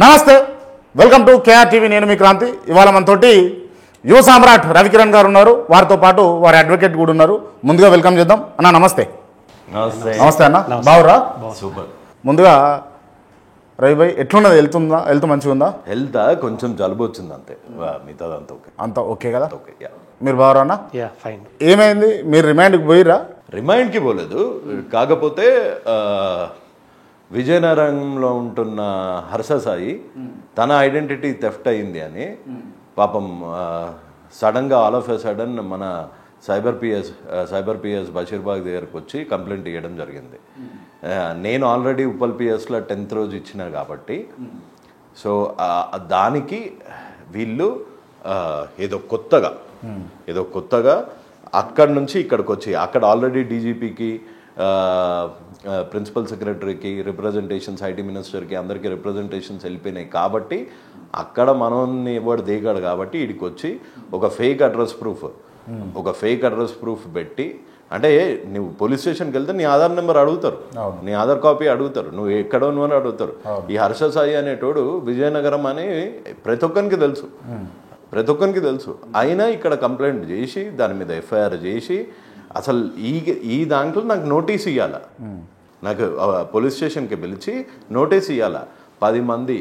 నమస్తే, welcome to KR TV. నేను మీ క్రాంతి. ఇవాళ మనతోటి యువ సామ్రాట్ రవికిరణ్ గారు ఉన్నారు, వారితో పాటు వారి అడ్వకేట్ కూడా ఉన్నారు. ముందుగా వెల్కమ్ చేద్దాం. అన్న నమస్తే. నమస్తే అన్న, బావురా? సూపర్. ముందుగా రవి భాయ్ ఎట్లున్నది? హెల్త్ మంచిగా ఉందా? హెల్త్ కొంచెం జలుబు వచ్చింది అంతే, మిగతాదంతా ఓకే. అంతా ఓకే కదా? ఓకే. మీరు బావురా అన్న? ఫైన్. ఏమైంది? మీరు రిమాండ్కి పోయిరా? రిమైండ్కి పోలేదు, కాకపోతే విజయనగరంలో ఉంటున్న హర్ష సాయి తన ఐడెంటిటీ థెఫ్ట్ అయింది అని పాపం సడన్గా ఆల్ ఆఫ్ ఎ సడన్ మన సైబర్ పిఎస్ బషీర్బాగ్ దగ్గరకు వచ్చి కంప్లైంట్ ఇవ్వడం జరిగింది. నేను ఆల్రెడీ ఉప్పల్ పిఎస్లో 10th రోజు ఇచ్చిన కాబట్టి సో దానికి వీళ్ళు ఏదో కొత్తగా అక్కడి నుంచి ఇక్కడికి వచ్చి అక్కడ ఆల్రెడీ డీజీపీకి ప్రిన్సిపల్ సెక్రటరీకి రిప్రజెంటేషన్స్, ఐటీ మినిస్టర్కి అందరికీ రిప్రజెంటేషన్స్ వెళ్ళిపోయినాయి కాబట్టి అక్కడ మనల్ని ఎవరు దిగాడు కాబట్టి ఇడికి వచ్చి ఒక ఫేక్ అడ్రస్ ప్రూఫ్ పెట్టి, అంటే నువ్వు పోలీస్ స్టేషన్కి వెళ్తే నీ ఆధార్ నెంబర్ అడుగుతారు, నీ ఆధార్ కాపీ అడుగుతారు, నువ్వు ఎక్కడో నువ్వు అని అడుగుతారు. ఈ హర్ష సాయి అనేటోడు విజయనగరం అని ప్రతి ఒక్కరికి తెలుసు. అయినా ఇక్కడ కంప్లైంట్ చేసి దాని మీద ఎఫ్ఐఆర్ చేసి అసలు ఈ దాంట్లో నాకు నోటీస్ ఇవ్వాలా, నాకు పోలీస్ స్టేషన్కి పిలిచి నోటీస్ ఇవ్వాలా. 10 మంది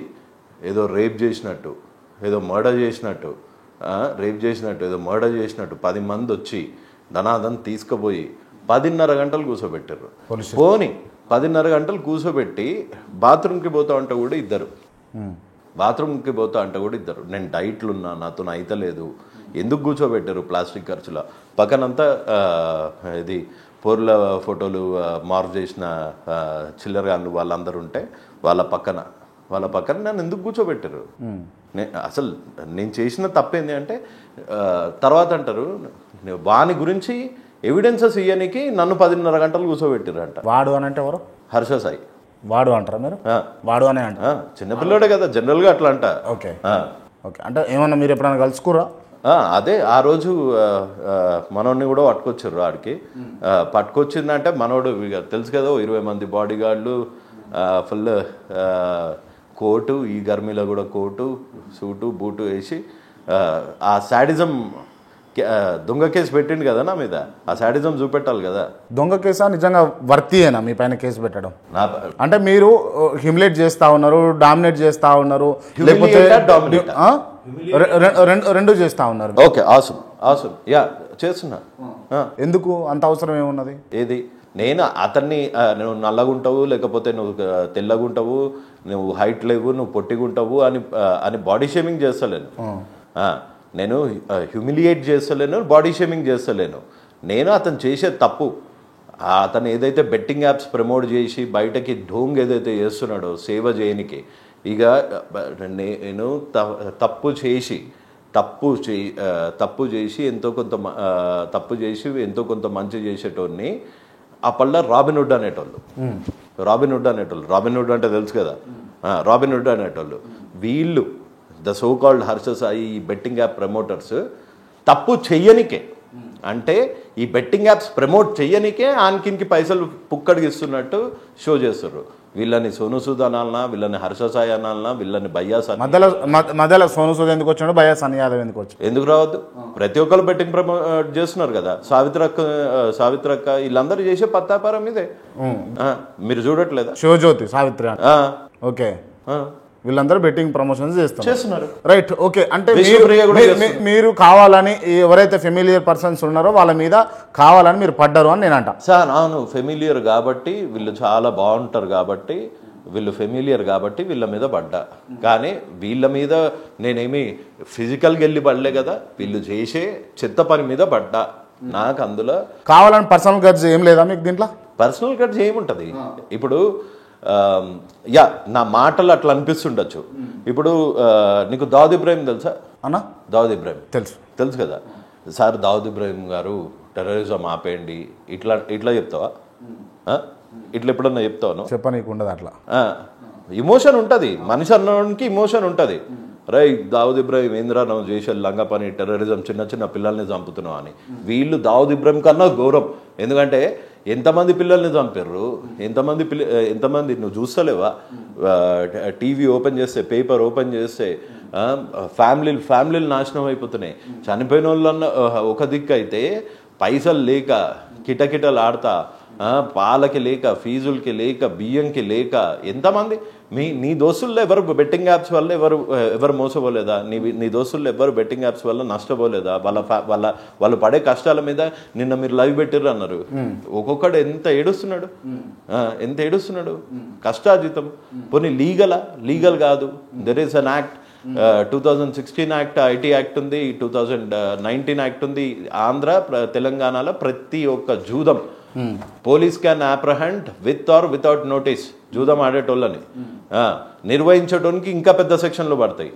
ఏదో రేప్ చేసినట్టు, ఏదో మర్డర్ చేసినట్టు, ఏదో మర్డర్ చేసినట్టు 10 మంది వచ్చి ధనాదన్ తీసుకుపోయి 10:30 గంటలు కూర్చోబెట్టారు. పోని 10:30 గంటలు కూర్చోబెట్టి బాత్రూమ్కి పోతా అంటే కూడా ఇద్దరు, నేను డైట్లు ఉన్నా, నాతో అయితలేదు, ఎందుకు కూర్చోబెట్టారు ప్లాస్టిక్ ఖర్చులో? పక్కనంతా ఇది పోర్ల ఫోటోలు మార్క్ చేసిన చిల్లరగాళ్ళు వాళ్ళందరూ ఉంటే వాళ్ళ పక్కన నన్ను ఎందుకు కూర్చోబెట్టారు? అసలు నేను చేసిన తప్పేంది అంటే తర్వాత అంటారు వాని గురించి ఎవిడెన్సెస్ ఇవ్వడానికి నన్ను 10:30 గంటలు కూర్చోబెట్టారు అంట. వాడు అని అంటే ఎవరు? హర్ష సాయి. వాడు అంటారా మీరు? వాడు అనే అంట. చిన్నపిల్లడే కదా, జనరల్గా అట్లా అంట. ఓకే. అంటే ఏమన్నా మీరు ఎప్పుడైనా కలుసుకురా? అదే ఆ రోజు మనోడిని కూడా పట్టుకొచ్చారు. ఆడికి పట్టుకొచ్చిందంటే మనోడు తెలుసు కదా, 20 మంది బాడీ గార్డులు, ఫుల్ కోటు, ఈ గర్మీలో కూడా కోటు, సూటు, బూటు వేసి ఆ శాడిజం దొంగ కేసు పెట్టిండు కదా నా మీద, ఆ శాడిజం చూపెట్టాలి కదా. దొంగ కేసా నిజంగా వర్తీయేనా మీ పైన కేసు పెట్టడం? అంటే మీరు హ్యూమిలేట్ చేస్తా ఉన్నారు, డామినేట్ చేస్తా ఉన్నారు, లేకపోతే రెండు చేస్తా ఉన్నారు? ఓకే, ఆసమ్ చేస్తున్నా. ఎందుకు అంత అవసరం ఏమున్నది? ఏది నేను అతన్ని నువ్వు నల్లగుంటావు, లేకపోతే నువ్వు తెల్లగుంటావు, నువ్వు హైట్ లేవు, నువ్వు పొట్టిగుంటావు అని బాడీ షేమింగ్ చేస్తలేను, నేను హ్యూమిలియేట్ చేస్తలేను, బాడీ షేమింగ్ చేస్తలేను. నేను అతను చేసే తప్పు, అతను ఏదైతే బెట్టింగ్ యాప్స్ ప్రమోట్ చేసి బయటకి ఢోంగ్ ఏదైతే చేస్తున్నాడో సేవ చేయనికి, ఇక నేను తప్పు చేసి ఎంతో కొంత మంచి చేసేటోడిని ఆ పళ్ళ రాబిన్హుడ్ అనేటోళ్ళు అంటే తెలుసు కదా, రాబిన్హుడ్ అనేటోళ్ళు వీళ్ళు the so called Harsha Sai ఈ బెట్టింగ్ యాప్ ప్రమోటర్స్ తప్పు చెయ్యనికే, అంటే ఈ బెట్టింగ్ యాప్స్ ప్రమోట్ చెయ్యనికే ఆన్కిన్కి పైసలు పుక్కడికి ఇస్తున్నట్టు షో చేస్తారు. వీళ్ళని సోను సూద్ అనాలనా, వీళ్ళని హర్ష సాయి అనాలనా, వీళ్ళని బయ్యాస్ మధ్యలో సోను సూద్ ఎందుకు వచ్చాడు, బయ్యాస్ అని యాదవ్ ఎందుకు రావద్దు? ప్రతి ఒక్కరు బెట్టింగ్ ప్రమోట్ చేస్తున్నారు కదా. సావిత్రక్క వీళ్ళందరూ చేసే పత్తాపారం ఇదే, మీరు చూడట్లేదా? శివజ్యోతి, సావిత్రి. ఓకే, వీళ్ళందరూ బెట్టింగ్ ప్రమోషన్స్ చేస్తున్నారు. Right, okay. అంటే మీరు కావాలని ఎవరైతే ఫెమిలియర్ పర్సన్స్ ఉన్నారో వాళ్ళ మీద కావాలని మీరు పడ్డారు అని నేను అంట. సార్ అవును, ఫెమిలియర్ కాబట్టి వీళ్ళు చాలా బాగుంటారు కాబట్టి, వీళ్ళు ఫెమిలియర్ కాబట్టి వీళ్ళ మీద పడ్డా. కానీ వీళ్ళ మీద నేనేమి ఫిజికల్గా వెళ్ళి పడలే కదా, వీళ్ళు చేసే చెత్త పని మీద పడ్డా. నాకు అందులో కావాలని పర్సనల్ గడ్జ్ ఏం లేదా మీకు? దీంట్లో పర్సనల్ గడ్జ్ ఏముంటుంది? ఇప్పుడు నా మాటలు అట్లా అనిపిస్తుండొచ్చు. ఇప్పుడు నీకు దావుద్ ఇబ్రాహిం తెలుసా అన్న? దావుద్ ఇబ్రాహిం తెలుసు కదా సార్. దావుద్ ఇబ్రాహిం గారు టెర్రరిజం ఆపేయండి ఇట్లా చెప్తావా? ఇట్లా ఎప్పుడన్నా చెప్తాను? చెప్పనీకు ఉండదు అట్లా. ఇమోషన్ ఉంటుంది, మనిషి అన్నకి ఇమోషన్ ఉంటుంది. రై దావుద్ ఇబ్రాహిం ఏంద్రా నువ్వు చేసే లంగ పని, టెర్రరిజం, చిన్న పిల్లల్ని చంపుతున్నావు అని. వీళ్ళు దావుద్ ఇబ్రాహిం కన్నా గౌరవం. ఎందుకంటే ఎంతమంది పిల్లల్ని చంపారు, ఎంతమంది నువ్వు చూస్తలేవా? టీవీ ఓపెన్ చేస్తే, పేపర్ ఓపెన్ చేస్తే ఫ్యామిలీలు నాశనం అయిపోతున్నాయి. చనిపోయిన వాళ్ళన్న ఒక దిక్కు అయితే పైసలు లేక కిటకిటలు ఆడతా, పాలకి లేక, ఫీజులకి లేక, బియ్యంకి లేక ఎంతమంది నీ దోస్తుల్లో ఎవరు బెట్టింగ్ యాప్స్ వల్ల ఎవరు మోసపోలేదా? నీ దోస్తుల్లో ఎవరు బెట్టింగ్ యాప్స్ వల్ల నష్టపోలేదా? వాళ్ళు పడే కష్టాల మీద నిన్న మీరు లైవ్ పెట్టిర్రు అన్నారు. ఒక్కొక్కడు ఎంత ఏడుస్తున్నాడు కష్టార్జితం. పోనీ లీగల్ కాదు. There is an act, 2016 act, IT act ఉంది, 2019 యాక్ట్ ఉంది. ఆంధ్ర తెలంగాణలో ప్రతి ఒక్క జూదం police can apprehend with or without notice జూదం ఆడేటోళ్ళని నిర్వహించడానికి ఇంకా పెద్ద సెక్షన్లు పడతాయి.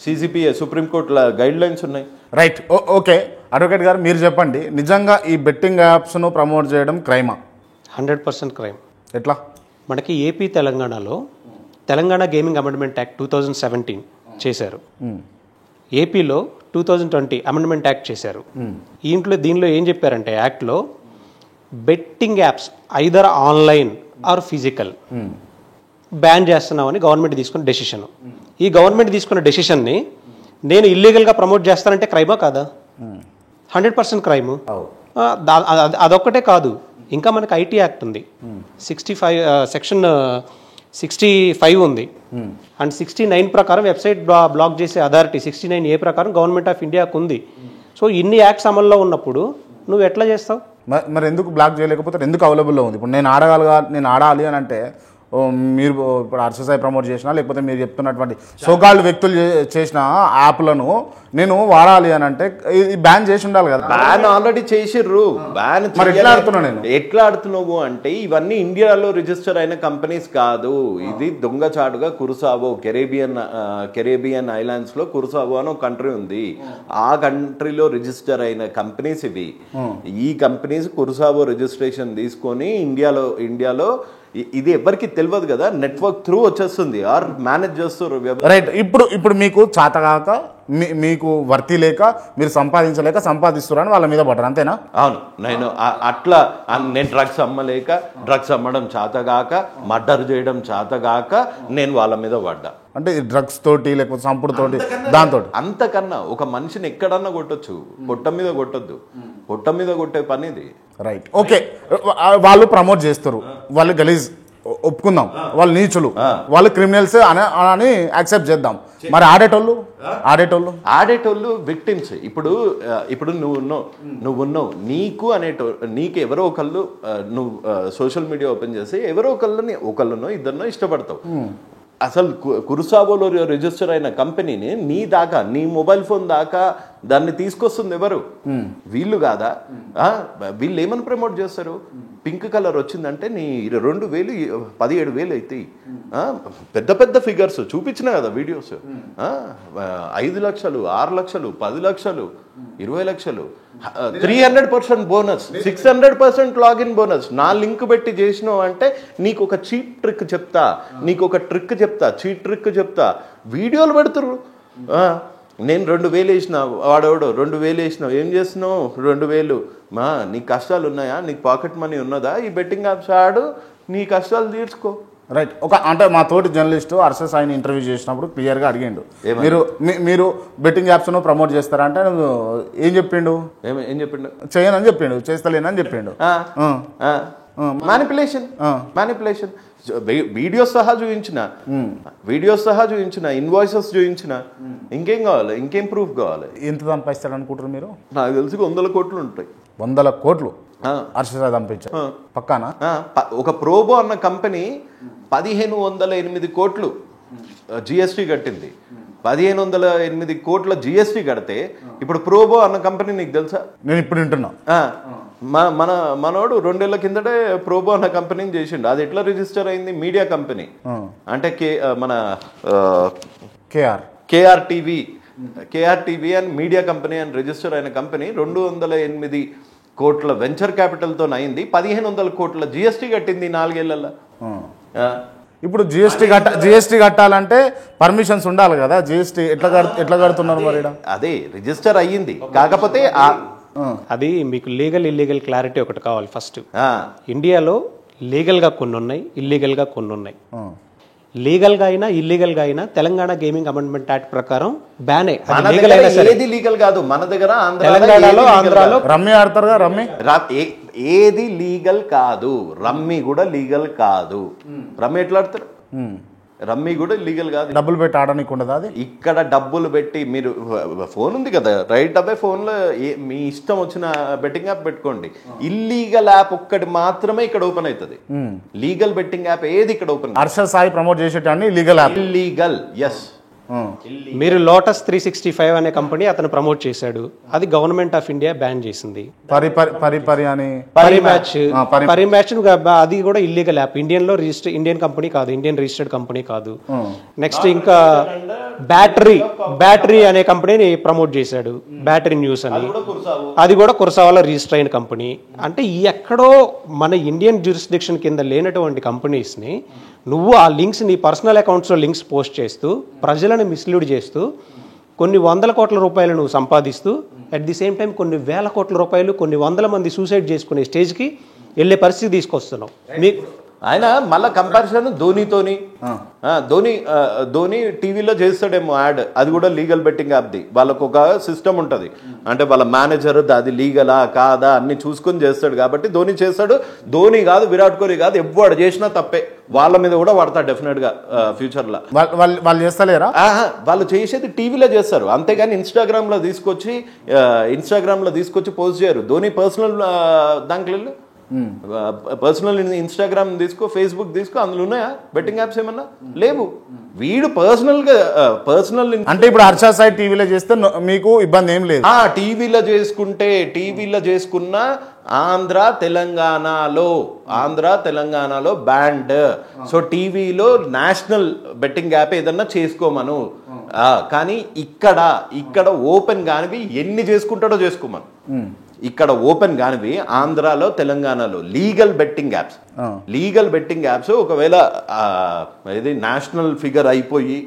CCPA సుప్రీంకోర్టు గైడ్ లైన్స్ ఉన్నాయి. Right, okay. అడ్వకేట్ గారు మీరు చెప్పండి, నిజంగా ఈ బెట్టింగ్ యాప్స్ను ప్రమోట్ చేయడం క్రైమా? 100% క్రైమ్. ఎట్లా? మనకి ఏపీ తెలంగాణలో తెలంగాణ గేమింగ్ అమెండ్మెంట్ యాక్ట్ 2017 చేశారు. ఏపీలో 2020 అమెండ్మెంట్ యాక్ట్ చేశారు. దీనిలో ఏం చెప్పారంటే యాక్ట్లో betting apps either online or physical ban చేస్తున్నామని గవర్నమెంట్ తీసుకున్న డెసిషన్. ఈ గవర్నమెంట్ తీసుకున్న డెసిషన్ని నేను ఇల్లీగల్గా ప్రమోట్ చేస్తానంటే క్రైమా కాదా? 100% క్రైమ్. అదొక్కటే కాదు, ఇంకా మనకి ఐటీ యాక్ట్ ఉంది, 65 సెక్షన్ 65 ఉంది. అండ్ 69 ప్రకారం వెబ్సైట్ బ్లాక్ చేసే అథారిటీ 69A ప్రకారం గవర్నమెంట్ ఆఫ్ ఇండియాకు ఉంది. సో ఇన్ని యాక్ట్స్ అమల్లో ఉన్నప్పుడు నువ్వు ఎట్లా చేస్తావు? మరి ఎందుకు బ్లాక్ చేయలేకపోతే ఎందుకు అవైలబుల్లో ఉంది? ఇప్పుడు నేను ఆడాలి అని అంటే మీరు ఇప్పుడు హర్షసాయి ప్రమోట్ చేసినా, లేకపోతే మీరు చెప్తున్నటువంటి సోకాల్డ్ వ్యక్తులు చేసిన యాప్లను నేను వాడాలి అని అంటే బ్యాన్ చేసి ఉండాలి కదా. బ్యాన్ ఆల్రెడీ చేసిర్రు. బ్యాన్ ఎట్లా ఆడుతున్నావు అంటే ఇవన్నీ ఇండియాలో రిజిస్టర్ అయిన కంపెనీస్ కాదు. ఇది దొంగచాటుగా కురుసావో, కెరేబియన్ ఐలాండ్స్ లో కురుసావో అని ఒక కంట్రీ ఉంది. ఆ కంట్రీలో రిజిస్టర్ అయిన కంపెనీస్ ఇవి. ఈ కంపెనీస్ కురుసావో రిజిస్ట్రేషన్ తీసుకొని ఇండియాలో ఇది ఎవరికి తెలియదు కదా, నెట్వర్క్ త్రూ వచ్చేస్తుంది ఆర్ మేనేజ్ చేస్తారు. రైట్. ఇప్పుడు మీకు చాతగాక, మీకు వర్తి లేక, మీరు సంపాదిస్తున్నారని వాళ్ళ మీద పడ్డారు, అంతేనా? అవును. నేను డ్రగ్స్ అమ్మలేక, డ్రగ్స్ అమ్మడం చాతగాక, మర్డర్ చేయడం చాతగాక నేను వాళ్ళ మీద పడ్డా. అంటే డ్రగ్స్ తోటి లేకపోతే సంపుడు తోటి దాంతో అంతకన్నా ఒక మనిషిని ఎక్కడన్నా కొట్టొచ్చు, పొట్ట మీద కొట్టొద్దు. పొట్ట మీద కొట్టే పని ఇది. Right, okay. వాళ్ళు ప్రమోట్ చేస్తారు, వాళ్ళు గలీజ్ ఒప్పుకుందాం, వాళ్ళు నీచులు, వాళ్ళు క్రిమినల్స్ అని యాక్సెప్ట్ చేద్దాం. మరి ఆడేటోళ్ళు విక్టిమ్స్. ఇప్పుడు నువ్వున్నావు, నీకు ఎవరో ఒకళ్ళు, నువ్వు సోషల్ మీడియా ఓపెన్ చేసి ఎవరో ఒకళ్ళనో ఇద్దరినో ఇష్టపడతావు. అసలు కురుసావోలో రిజిస్టర్ అయిన కంపెనీని నీ మొబైల్ ఫోన్ దాకా దాన్ని తీసుకొస్తుంది ఎవరు? వీళ్ళు కాదా? వీళ్ళు ఏమని ప్రమోట్ చేస్తారు? పింక్ కలర్ వచ్చిందంటే నీ 2,000 17,000 అవుతాయి. పెద్ద ఫిగర్స్ చూపించిన కదా వీడియోస్. 5 లక్షలు, 6 లక్షలు, 10 లక్షలు, 20 లక్షలు, 300% బోనస్, 600% లాగిన్ బోనస్. నా లింక్ పెట్టి చేసినావు అంటే నీకు ఒక చీట్ ట్రిక్ చెప్తా, చీట్ ట్రిక్ చెప్తా. వీడియోలు పెడుతుర్రు. నేను 2,000 వేసిన, వాడెవడో 2,000 వేసినావు, ఏం చేస్తున్నావు? 2,000 నీకు కష్టాలు ఉన్నాయా? నీకు పాకెట్ మనీ ఉన్నదా? ఈ బెట్టింగ్ యాప్స్ ఆడు, నీ కష్టాలు తీర్చుకో. రైట్. అంటే మా తోటి జర్నలిస్టు హర్షసాయిని ఇంటర్వ్యూ చేసినప్పుడు క్లియర్గా అడిగిండు, మీరు బెట్టింగ్ యాప్స్ను ప్రమోట్ చేస్తారా అంటే ఏం చెప్పిండు? చేయనని చెప్పిండు, చేస్తలేనని చెప్పిండు. మ్యానిపులేషన్. వీడియోస్ సహా చూపించిన, ఇన్వాయిసెస్ చూపించిన. ఇంకేం కావాలి? ఇంకేం ప్రూఫ్ కావాలి? ఎంత సంపాదిస్తాడు అనుకుంటారు మీరు? నాకు తెలిసి 100 కోట్లు ఉంటాయి. 100 కోట్లు హర్షసాయి సంపాదించారు పక్కానా? ఒక ప్రోబో అన్న కంపెనీ 1,508 కోట్లు జిఎస్టీ కట్టింది. 1,508 కోట్ల జిఎస్టీ కడితే ఇప్పుడు ప్రోబో అన్న కంపెనీ నీకు తెలుసా? నేను ఇప్పుడు వింటున్నా. మనోడు 2 ఏళ్ల కిందటే ప్రోబో అన్న కంపెనీని చేసిండు. అది ఎట్లా రిజిస్టర్ అయింది? Media company. అంటే మన KR TV and media company అని రిజిస్టర్ అయిన కంపెనీ 208 కోట్ల వెంచర్ క్యాపిటల్తో అయింది. 1,500 కోట్ల జిఎస్టీ కట్టింది 4 ఏళ్లలో. ఇప్పుడు జిఎస్టీ కట్టాలంటే పర్మిషన్స్ ఉండాలి కదా. జిఎస్టీ ఎట్లా కడుతున్నారు మరి? అదే రిజిస్టర్ అయ్యింది, కాకపోతే అది మీకు లీగల్ ఇల్లీగల్ క్లారిటీ ఒకటి కావాలి ఫస్ట్. ఇండియాలో లీగల్గా కొన్ని ఉన్నాయి, ఇల్లీగల్గా కొన్ని ఉన్నాయి. లీగల్గా అయినా ఇల్లీగల్గా అయినా తెలంగాణ గేమింగ్ అమెండ్మెంట్ యాక్ట్ ప్రకారం బ్యానే. ఏది లీగల్ కాదు మన దగ్గర. తెలంగాణలో ఆంధ్రాలో రమ్మీ ఆడతారుగా, రమ్మీ ఏది లీగల్ కాదు. రమ్మీ కూడా లీగల్ కాదు. రమ్మీ ఎట్లా ఆడతారు? రమ్మీ కూడా లీగల్ కాదు. డబ్బులు పెట్టి ఆడడానికి ఉండదు. అది ఇక్కడ డబ్బులు పెట్టి మీరు ఫోన్ ఉంది కదా, రైట్ అవే ఫోన్లో మీ ఇష్టం వచ్చిన బెట్టింగ్ యాప్ పెట్టుకోండి. ఇల్లీగల్ యాప్ ఒక్కటి మాత్రమే ఇక్కడ ఓపెన్ అవుతుంది. లీగల్ బెట్టింగ్ యాప్ ఏది ఇక్కడ ఓపెన్? హర్ష సాయి ప్రమోట్ చేసేటాన్ని లీగల్ యాప్. ఇల్లీగల్. ఎస్. మీరు లోటస్ 365 అనే కంపెనీ అతను ప్రమోట్ చేశాడు, అది గవర్నమెంట్ ఆఫ్ ఇండియా బ్యాన్ చేసింది. పరి మ్యాచ్ అది కూడా ఇల్లీగల్ యాప్. ఇండియన్ కంపెనీ కాదు, ఇండియన్ రిజిస్టర్డ్ కంపెనీ కాదు. నెక్స్ట్ ఇంకా బ్యాటరీ అనే కంపెనీని ప్రమోట్ చేశాడు, బ్యాటరీ న్యూస్ అని. అది కూడా కుర్సావాలో రిజిస్టర్ అయిన కంపెనీ. అంటే ఎక్కడో మన ఇండియన్ జ్యూరిస్డిక్షన్ కింద లేనటువంటి కంపెనీస్ని నువ్వు ఆ లింక్స్ నీ పర్సనల్ అకౌంట్స్లో లింక్స్ పోస్ట్ చేస్తూ ప్రజలను మిస్లీడ్ చేస్తూ కొన్ని వందల కోట్ల రూపాయలు నువ్వు సంపాదిస్తూ అట్ ది సేమ్ టైం కొన్ని వేల కోట్ల రూపాయలు కొన్ని వందల మంది సూసైడ్ చేసుకునే స్టేజ్కి వెళ్ళే పరిస్థితి తీసుకొస్తున్నావు. ఆయన మళ్ళీ కంపారిజన్ ధోనితోని. ధోని టీవీలో చేస్తాడేమో యాడ్, అది కూడా లీగల్ బెట్టింగ్ యాప్ది. వాళ్ళకు ఒక సిస్టమ్ ఉంటుంది, అంటే వాళ్ళ మేనేజర్ అది లీగలా కాదా అన్ని చూసుకొని చేస్తాడు కాబట్టి ధోని చేస్తాడు. ధోని కాదు, విరాట్ కోహ్లీ కాదు, ఎవడు చేసినా తప్పే. వాళ్ళ మీద కూడా పడతారు డెఫినెట్ గా ఫ్యూచర్ లో. వాళ్ళు చేస్తలేరా? వాళ్ళు చేసేది టీవీలో చేస్తారు, అంతేగాని ఇన్స్టాగ్రామ్ లో తీసుకొచ్చి పోస్ట్ చేయరు. ధోని పర్సనల్ దాంట్లో పర్సనల్ ఇన్స్టాగ్రామ్ తీసుకో, ఫేస్బుక్ తీసుకో, అందులో ఉన్నాయా బెట్టింగ్ యాప్స్? ఏమన్నా లేవు. వీడు పర్సనల్ అంటే ఇప్పుడు హర్ష సాయి టీవీలో చేస్తే మీకు ఇబ్బంది ఏం లేదు. టీవీలో చేసుకున్న ఆంధ్ర తెలంగాణలో బ్యాండ్. సో టీవీలో నేషనల్ బెట్టింగ్ యాప్ ఏదన్నా చేసుకోమను, కానీ ఇక్కడ ఓపెన్ కానివి ఎన్ని చేసుకుంటాడో చేసుకోమను. ఇక్కడ ఓపెన్ కానివి ఆంధ్రాలో తెలంగాణలో లీగల్ బెట్టింగ్ యాప్స్ ఒకవేళ ఇది నేషనల్ ఫిగర్ అయిపోయి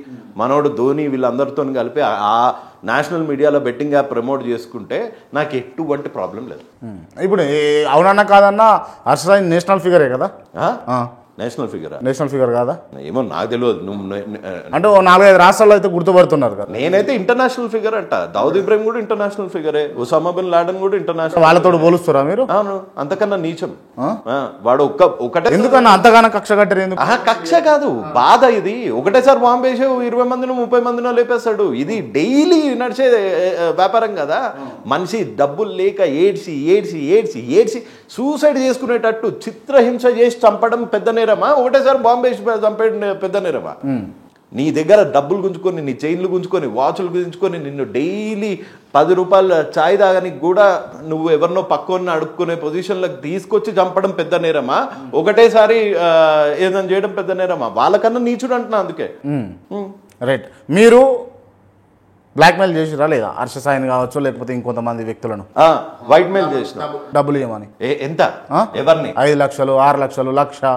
మనోడు ధోని వీళ్ళందరితో కలిపి ఆ నేషనల్ మీడియాలో బెట్టింగ్ యాప్ ప్రమోట్ చేసుకుంటే నాకు ఎటువంటి ప్రాబ్లం లేదు. ఇప్పుడు అవునన్నా కాదన్నా హర్ష నేషనల్ ఫిగరే కదా? నేషనల్ ఫిగర్ కాదా? ఏమో నాకు తెలియదు. అంటే 4-5 రాష్ట్రాల్లో అయితే గుర్తుపడుతున్నారు కదా. నేనైతే ఇంటర్నేషనల్ ఫిగర్ అంట. దావుద్ ఇబ్రాహిం కూడా ఇంటర్నేషనల్ ఫిగరే, ఉసామా బిన్ లాడెన్ కూడా ఇంటర్నేషనల్. వాళ్ళతో పోలుస్తారా మీరు? అవును, అంతకన్నా నీచం వాడు. ఒకటే ఎందుకన్నా అంతగానో కక్ష కట్టారు? ఎందుకు? కక్ష కాదు, బాధ. ఇది ఒకటేసారి బాంబు వేసే 20 మందినో 30 మందినో లేపేస్తాడు. ఇది డైలీ నడిచే వ్యాపారం కదా. మనిషి డబ్బులు లేక ఏడ్చి సూసైడ్ చేసుకునేటట్టు చిత్రహింస చేసి చంపడం పెద్ద నేరమా? ఒకటేసారి బాంబు వేసి చంపేయడం పెద్ద నేరమా? నీ దగ్గర డబ్బులు గుంజుకొని, నీ చైన్లు గుంజుకొని, వాచులు గుంజుకొని, నిన్ను డైలీ 10 రూపాయల ఛాయ్ తాగనికి కూడా నువ్వు ఎవరినో పక్కన అడుక్కునే పొజిషన్లకు తీసుకొచ్చి చంపడం పెద్ద నేరమా? ఒకటేసారి ఏదైనా చేయడం పెద్ద నేరమా? వాళ్ళకన్నా నీచుడు అంటున్నా. అందుకే రైట్. మీరు బ్లాక్మెయిల్ చేసిరా లేదా హర్ష సాయిని కావచ్చు లేకపోతే ఇంకొంతమంది వ్యక్తులను? వైట్ మెయిల్ చేసిన. డబ్బులు ఇవ్వమని. ఎంత? ఎవరిని? 5 లక్షలు, 6 లక్షలు, 1,00,000.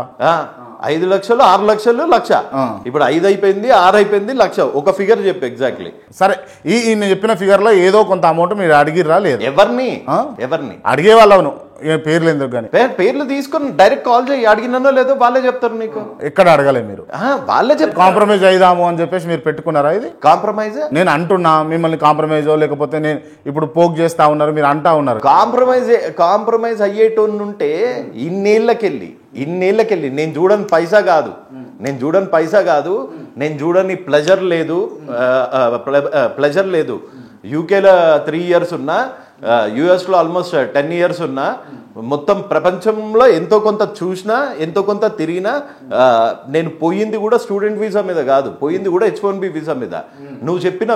5 లక్షలు, 6 లక్షలు, 1,00,000. ఇప్పుడు 5 అయిపోయింది, 6 అయిపోయింది, 1,00,000. ఒక ఫిగర్ చెప్పు ఎగ్జాక్ట్లీ. సరే, నేను చెప్పిన ఫిగర్ లో ఏదో కొంత అమౌంట్ మీరు అడిగిరా లేదు? ఎవరిని అడిగే వాళ్ళను పేర్లు ఎందుకు? కానీ పేర్లు తీసుకొని డైరెక్ట్ కాల్ చేయి. అడిగినో లేదో వాళ్ళే చెప్తారు నీకు. ఎక్కడ అడగలే మీరు? వాళ్ళే చెప్తారు. కాంప్రమైజ్ అయిదాము అని చెప్పేసి మీరు పెట్టుకున్నారా? ఇది కాంప్రమైజ్? నేను అంటున్నా మిమ్మల్ని కాంప్రమైజ్ లేకపోతే నేను ఇప్పుడు పోక్ చేస్తా ఉన్నారు, మీరు అంటా ఉన్నారు. కాంప్రమైజ్ అయ్యేటోన్నుంటే ఇన్నేళ్ళకెళ్ళి నేను చూడని పైసా కాదు, నేను చూడని ప్లెజర్ లేదు. యూకేలో 3 years ఉన్నా, యుఎస్లో ఆల్మోస్ట్ 10 years ఉన్నా, మొత్తం ప్రపంచంలో ఎంతో కొంత చూసినా, ఎంతో కొంత తిరిగినా, నేను పోయింది కూడా స్టూడెంట్ వీసా మీద కాదు, పోయింది కూడా H1B వీసా మీద. నువ్వు చెప్పిన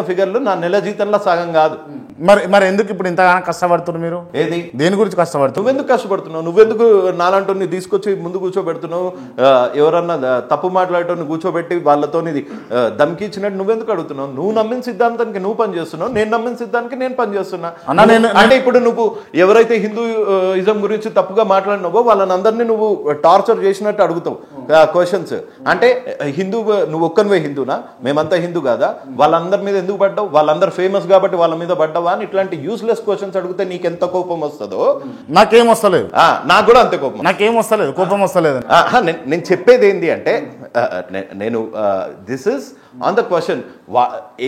ఫిగర్లు నా నెల జీతంలో సగం కాదు. మరి ఎందుకు ఇప్పుడు ఇంతగానో కష్టపడుతున్నారు మీరు? ఏది దేని గురించి కష్టపడుతున్నావు? నువ్వెందుకు కష్టపడుతున్నావు? నువ్వెందుకు నాలంటోని తీసుకొచ్చి ముందు కూర్చోబెడుతున్నావు? ఎవరన్నా తప్పు మాట్లాడటం కూర్చోబెట్టి వాళ్ళతో దమ్కి ఇచ్చినట్టు నువ్వెందుకు అడుగుతున్నావు? నువ్వు నమ్మిన సిద్ధాంతానికి నువ్వు పని చేస్తున్నావు, నేను నమ్మిన సిద్ధానికి నేను పని చేస్తున్నా. అంటే ఇప్పుడు నువ్వు ఎవరైతే హిందూయిజం గురించి తప్పుగా మాట్లాడినావో వాళ్ళని అందరినీ నువ్వు టార్చర్ చేసినట్టు అడుగుతావు క్వశ్చన్స్. అంటే నువ్వు ఒక్కనివే హిందూనా, మేమంతా హిందూ కాదా? వాళ్ళ వాళ్ళందరి మీద ఎందుకు పడ్డావు, వాళ్ళందరూ ఫేమస్ కాబట్టి వాళ్ళ మీద పడ్డావా అని ఇట్లాంటి యూస్లెస్ క్వశ్చన్స్ అడిగితే నీకు ఎంత కోపం వస్తుందో నాకేం వస్తలేదు. నాకు కూడా అంతే కోపం. నాకేం వస్తలేదు, కోపం వస్తలేదు. నేను చెప్పేది ఏంటి అంటే నేను this is on the question,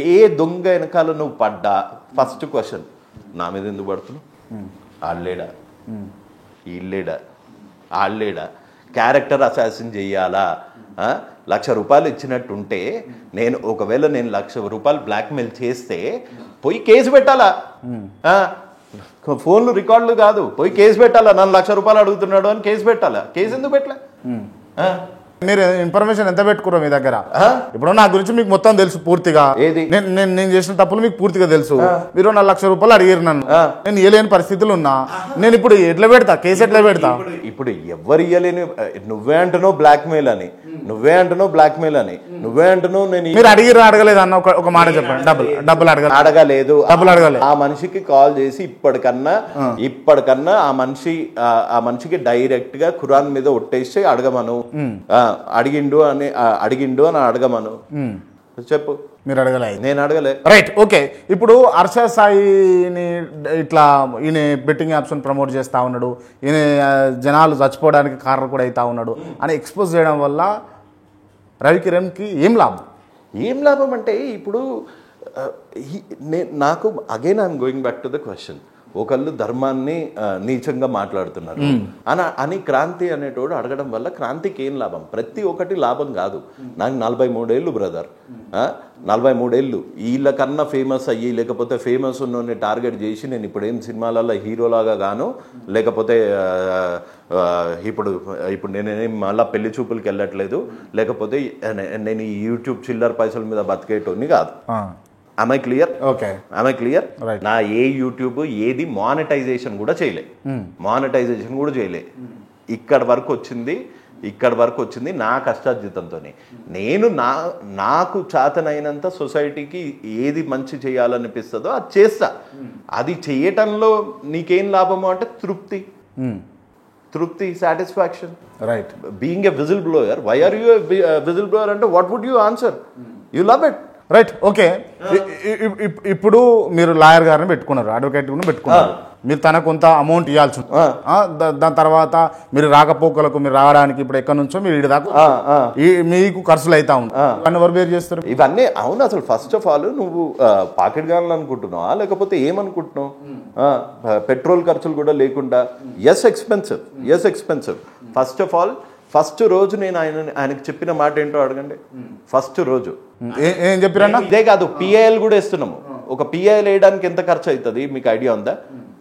ఏ దొంగ వెనకాల నువ్వు పడ్డా ఫస్ట్ క్వశ్చన్ నా మీద ఎందుకు పడుతున్నావు, ఆళ్ళేడా ఈళ్ళేడా ఆళ్ళేడా, క్యారెక్టర్ అసాసిన్ చెయ్యాలా, 1,00,000 రూపాయలు ఇచ్చినట్టుంటే నేను ఒకవేళ నేను 1,00,000 రూపాయలు బ్లాక్మెయిల్ చేస్తే పోయి కేసు పెట్టాలా, ఫోన్లు రికార్డులు కాదు, పోయి కేసు పెట్టాలా, నన్ను 1,00,000 రూపాయలు అడుగుతున్నాడు అని కేసు పెట్టాలా, కేసు ఎందుకు పెట్టలే? మీరు ఇన్ఫర్మేషన్ ఎంత పెట్టుకున్నారు మీ దగ్గర? ఇప్పుడు నా గురించి మీకు మొత్తం తెలుసు పూర్తిగా, నేను చేసిన తప్పులు మీకు పూర్తిగా తెలుసు. మీరు 4,00,000 రూపాయలు అడిగారు నన్ను, నేను ఇవ్వలేని పరిస్థితులు ఉన్నా, నేను ఇప్పుడు ఎట్లా పెడతా కేసు, ఎట్లా పెడతా? ఇప్పుడు ఎవరు ఇవ్వలేని, నువ్వే అంటున్నావు బ్లాక్మెయిల్ అని, నువ్వే అంటున్నావు బ్లాక్మెయిల్ అని, నువ్వే అంటున్నావు. నేను మీరు అడిగిరా అడగలేదు అన్న ఒక మాట చెప్పండి. డబ్బులు అడగలేదు, డబ్బులు అడగలేదు. ఆ మనిషికి కాల్ చేసి ఇప్పటికన్నా ఆ మనిషికి డైరెక్ట్ గా ఖురాన్ మీద ఒట్టేసి అడగమను, అడిగిండు అని అడగమను, చెప్పు. మీరు అడగలేదు, నేను అడగలే. Right, okay. ఇప్పుడు హర్ష సాయిని ఇట్లా ఈయన బెట్టింగ్ యాప్స్ ప్రమోట్ చేస్తా ఉన్నాడు, ఈయన జనాలు చచ్చిపోవడానికి కారణం కూడా అవుతా ఉన్నాడు అని ఎక్స్పోజ్ చేయడం వల్ల రవికిరణ్కి ఏం లాభం అంటే ఇప్పుడు నాకు again I'm going back to the question, ఒకళ్ళు ధర్మాన్ని నీచంగా మాట్లాడుతున్నారు అని క్రాంతి అనేటోడు అడగడం వల్ల క్రాంతికి ఏం లాభం? ప్రతి ఒక్కటి లాభం కాదు. నాకు 43 ఏళ్ళు బ్రదర్, 43 ఏళ్ళు. వీళ్ళకన్నా ఫేమస్ అయ్యి లేకపోతే ఫేమస్ ఉన్నోని టార్గెట్ చేసి నేను ఇప్పుడు ఏం సినిమాలలో హీరోలాగా గాను, లేకపోతే ఇప్పుడు నేనేం మళ్ళీ పెళ్లి చూపులకి వెళ్ళట్లేదు, లేకపోతే నేను ఈ యూట్యూబ్ చిల్లర పైసల మీద బతికేటోని కాదు. Am I clear? Okay. Am I clear? Right. నా యూట్యూబ్ ఏది మానిటైజేషన్ కూడా చేయలే, ఇక్కడ వరకు వచ్చింది నా కష్టార్జితంతోనే. నేను నాకు చేతనైనంత సొసైటీకి ఏది మంచి చేయాలనిపిస్తుందో అది చేస్తా. అది చేయటంలో నీకేం లాభము అంటే తృప్తి, satisfaction. Right. Being a whistle blower, why are you whistle blower అంటే what would you answer? You love it. Right, okay. ఇప్పుడు మీరు లాయర్ గారిని పెట్టుకున్నారు, అడ్వకేట్ పెట్టుకున్నారు, మీరు తనకు కొంత అమౌంట్ ఇవ్వాల్సి దాని తర్వాత మీరు రాకపోకలకు మీరు రావడానికి ఇప్పుడు ఎక్కడి నుంచో మీరు ఇటు దాకా మీకు ఖర్చులు అవుతా ఉంటాయి, అన్ని ఎవరు బేర్ చేస్తారు ఇవన్నీ? అవును, అసలు ఫస్ట్ ఆఫ్ ఆల్ నువ్వు పాకెట్ గాన్లు అనుకుంటున్నావా లేకపోతే ఏమనుకుంటున్నావు? పెట్రోల్ ఖర్చులు కూడా లేకుండా, yes expensive. First of all first రోజు నేను ఆయనకు చెప్పిన మాట ఏంటో అడగండి. ఫస్ట్ రోజు ఏం చెప్పారన్నా? ఇదే కాదు, పిఐఎల్ కూడా వేస్తున్నాము. ఒక పిఐఎల్ వేయడానికి ఎంత ఖర్చు అవుతుంది మీకు ఐడియా ఉందా?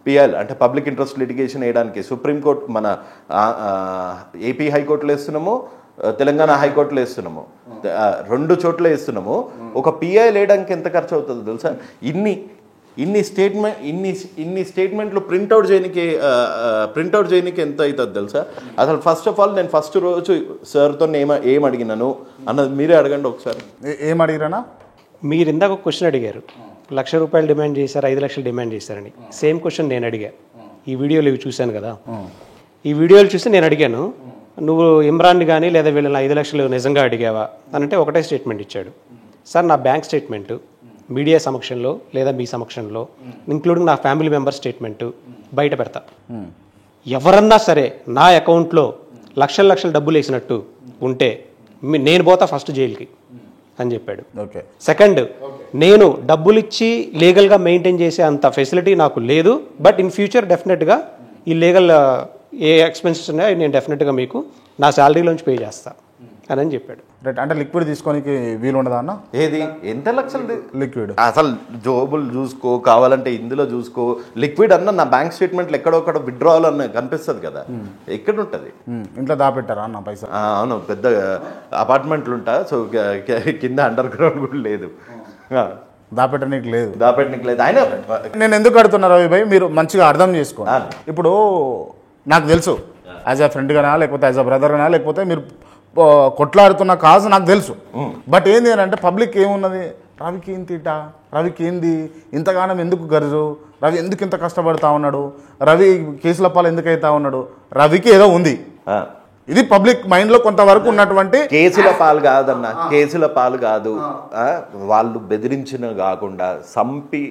పిఐఎల్ అంటే పబ్లిక్ ఇంట్రెస్ట్ లిటిగేషన్ వేయడానికి సుప్రీంకోర్టు, మన ఏపీ హైకోర్టులో వేస్తున్నాము, తెలంగాణ హైకోర్టులో వేస్తున్నాము, 2 చోట్ల వేస్తున్నాము. ఒక పిఐఎల్ వేయడానికి ఎంత ఖర్చు అవుతుంది తెలుసా? ఇన్ని స్టేట్మెంట్లు ప్రింట్అవుట్ చేయడానికి ఎంత అవుతుంది తెలుసా? అసలు ఫస్ట్ ఆఫ్ ఆల్ నేను ఫస్ట్ రోజు సార్తో ఏం అడిగినాను అన్నది మీరే అడగండి ఒకసారి. ఏం అడిగినా? మీరు ఇందాక ఒక క్వశ్చన్ అడిగారు, 1,00,000 రూపాయలు డిమాండ్ చేశారు, 5 లక్షలు డిమాండ్ చేశారని. సేమ్ క్వశ్చన్ నేను అడిగా. ఈ వీడియోలు ఇవి చూశాను కదా, ఈ వీడియోలు చూసి నేను అడిగాను, నువ్వు ఇమ్రాన్ని కానీ లేదా వీళ్ళని 5 లక్షలు నిజంగా అడిగావా అని అంటే ఒకటే స్టేట్మెంట్ ఇచ్చాడు. సార్ నా బ్యాంక్ స్టేట్మెంటు మీడియా సమక్షంలో లేదా మీ సమక్షంలో ఇంక్లూడింగ్ నా ఫ్యామిలీ మెంబర్ స్టేట్మెంటు బయట పెడతా, ఎవరన్నా సరే నా అకౌంట్లో లక్షల డబ్బులు వేసినట్టు ఉంటే నేను పోతా ఫస్ట్ జైలుకి అని చెప్పాడు. సెకండ్, నేను డబ్బులు ఇచ్చి లీగల్గా మెయింటైన్ చేసే అంత ఫెసిలిటీ నాకు లేదు, బట్ ఇన్ ఫ్యూచర్ డెఫినెట్గా ఈ లీగల్ ఏ ఎక్స్పెన్సెస్ ఉన్నాయో నేను డెఫినెట్గా మీకు నా శాలరీలోంచి పే చేస్తా అని చెప్పాడు. రైట్, అంటే లిక్విడ్ తీసుకోనికి వీలు ఉండదా అన్న? ఏది ఎంత లక్షలు లిక్విడ్? అసలు జోబులు చూసుకో, కావాలంటే ఇందులో చూసుకో. లిక్విడ్ అన్న నా బ్యాంక్ స్టేట్మెంట్లు ఎక్కడొక్కడ విత్డ్రావల్ అన్న కనిపిస్తుంది కదా, ఎక్కడ ఉంటుంది? ఇంట్లో దాపెట్టారా అన్న పైసా? అవును, పెద్ద అపార్ట్మెంట్లు ఉంటా, సో కింద అండర్ గ్రౌండ్ కూడా లేదు, దాపెట్టడానికి లేదు. ఆయన నేను ఎందుకు అడుగుతున్నా రవి భాయ్, మీరు మంచిగా అర్థం చేసుకోండి. ఇప్పుడు నాకు తెలుసు, యాజ్ అ ఫ్రెండ్గానా లేకపోతే యాజ్ అ బ్రదర్గానా లేకపోతే మీరు కొట్లాడుతున్న కాజ్ నాకు తెలుసు. బట్ ఏంది అని అంటే పబ్లిక్ ఏమున్నది, రవికి ఏం తీట, రవికి ఏంది ఇంతగానం ఎందుకు గర్జు, రవి ఎందుకు ఇంత కష్టపడతా ఉన్నాడు, రవి కేసుల పాలు ఎందుకు అవుతా ఉన్నాడు, రవికి ఏదో ఉంది, ఇది పబ్లిక్ మైండ్ లో కొంతవరకు ఉన్నటువంటి కేసుల పాలు కాదన్న, కేసుల పాలు కాదు. వాళ్ళు బెదిరించిన కాకుండా సంపి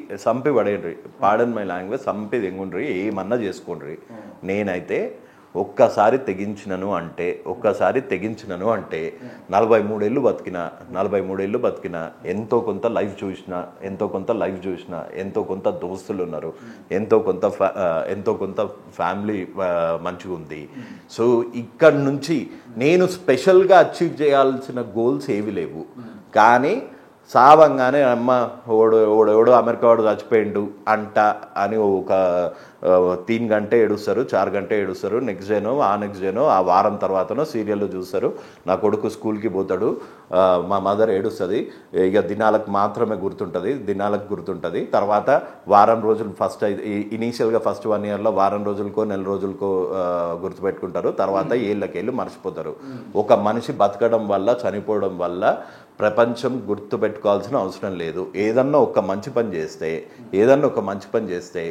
పడేయండి, పాడన్ మై లాంగ్వేజ్, సంపి తెంగుండ్రి, ఏమన్నా చేసుకోండ్రి. నేనైతే ఒక్కసారి తెగించినను అంటే 43 ఏళ్ళు బతికిన ఎంతో కొంత లైఫ్ చూసిన, ఎంతో కొంత దోస్తులు ఉన్నారు, ఎంతో కొంత ఫ్యామిలీ మంచిగా ఉంది. సో ఇక్కడ నుంచి నేను స్పెషల్గా అచీవ్ చేయాల్సిన గోల్స్ ఏవి లేవు. కానీ సావంగానే అమ్మ ఓడో అమెరికా వాడు చచ్చిపోయిండు అంట అని ఒక 3 గంటే ఏడుస్తారు, 4 గంటే ఏడుస్తారు. నెక్స్ట్ డేనో ఆ వారం తర్వాతనో సీరియల్లో చూస్తారు, నా కొడుకు స్కూల్కి పోతాడు, మా మదర్ ఏడుస్తుంది. ఇక దినాలకు మాత్రమే గుర్తుంటుంది. తర్వాత వారం రోజులు ఇనీషియల్గా ఫస్ట్ 1 ఇయర్లో వారం రోజులకో నెల రోజులకో గుర్తుపెట్టుకుంటారు. తర్వాత ఏళ్ళకేళ్ళు మర్చిపోతారు. ఒక మనిషి బతకడం వల్ల చనిపోవడం వల్ల ప్రపంచం గుర్తుపెట్టుకోవాల్సిన అవసరం లేదు. ఏదన్నా ఒక మంచి పని చేస్తే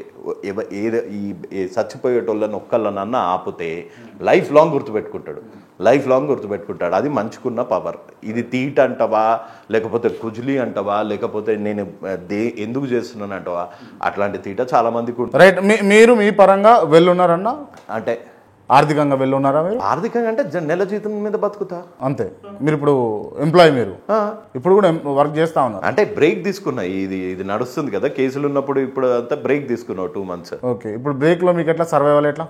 చచ్చిపోయేటోళ్ళని ఒక్కళ్ళనన్నా ఆపితే లైఫ్ లాంగ్ గుర్తుపెట్టుకుంటాడు. అది మంచుకున్న పవర్. ఇది తీట అంటవా, లేకపోతే కుజులి అంటవా, లేకపోతే నేను ఎందుకు చేస్తున్నాను అంటవా, అట్లాంటి తీట చాలా మందికి ఉంటుంది. రైట్. మీరు మీ పరంగా వెళ్ళున్నారన్నా, అంటే ఆర్థికంగా వెళ్ళున్నారా? మీరు ఆర్థికంగా అంటే నెల జీతం మీద బతుకుతా అంతే. మీరు ఇప్పుడు ఎంప్లాయీ, మీరు ఇప్పుడు కూడా వర్క్ చేస్తా ఉన్నారు అంటే బ్రేక్ తీసుకున్నా. ఇది నడుస్తుంది కదా కేసులు ఉన్నప్పుడు, ఇప్పుడు అంతా బ్రేక్ తీసుకున్నావు 2 months. ఓకే. ఇప్పుడు బ్రేక్ లో మీకు ఎట్లా సర్వైవల్ ఎట్లా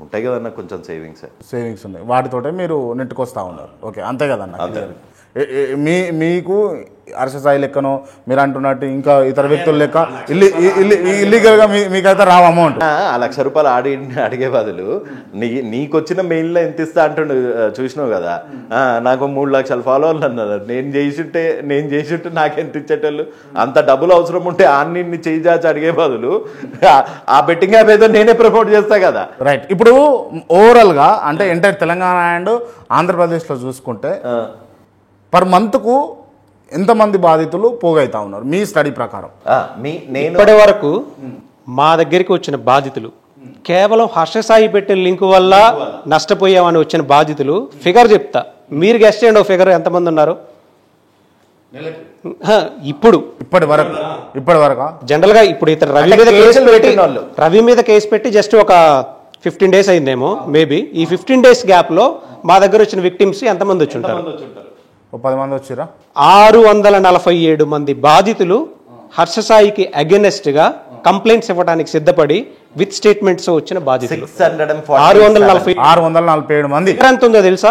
ఉంటాయి కదన్న, కొంచెం సేవింగ్స్ ఉన్నాయి, వాటితోటే మీరు నెట్టుకొస్తా ఉన్నారు. ఓకే, అంతే కదన్న. మీకు హర్షసాయి లెక్కనో మీరు అంటున్నట్టు ఇంకా ఇతర వ్యక్తుల లెక్క ఇల్లీగల్ గా మీకైతే రావు అమౌంట్. ₹1,00,000 అడిగే బదులు నీకొచ్చిన మెయిల్లో ఎంత ఇస్తా అంటుండు, చూసినావు కదా. నాకు 3 లక్షల ఫాలోవర్లు అన్నారు. నేను చేసింటే నాకెంత ఇచ్చేటోళ్ళు. అంత డబ్బులు అవసరం ఉంటే అన్ని చేసి అడిగే బదులు ఆ బెట్టింగ్ యాప్ ఏదో నేనే ప్రమోట్ చేస్తా కదా. రైట్. ఇప్పుడు ఓవరాల్ గా అంటే ఎంటైర్ తెలంగాణ అండ్ ఆంధ్రప్రదేశ్ లో చూసుకుంటే పర్ మంత్ కు ఎంతమంది బాధితులు పోగైతా ఉన్నారు మీ స్టడీ ప్రకారం? ఇప్పటి వరకు మా దగ్గరికి వచ్చిన బాధితులు కేవలం హర్షసాయి పెట్టే లింక్ వల్ల నష్టపోయామని వచ్చిన బాధితులు ఫిగర్ చెప్తా, మీరు గెస్ట్ చేయండి. ఒక ఫిగర్ ఎంతమంది ఉన్నారు ఇప్పటి వరకు? జనరల్ గా ఇప్పుడు ఇతను రవి మీద కేసు పెట్టి జస్ట్ ఒక 15 days అయిందేమో మేబీ. ఈ 15 days గ్యాప్ లో మా దగ్గర వచ్చిన విక్టిమ్స్ ఎంతమంది వచ్చి ఉంటారు? 10 మంది వచ్చారా? 647 మంది బాధితులు హర్షసాయికి అగెనెస్ట్ గా కంప్లైంట్స్ ఇవ్వడానికి సిద్ధపడి విత్ స్టేట్మెంట్స్ వచ్చిన బాధితులు 647 మంది. ఎంత ఉందో తెలుసా?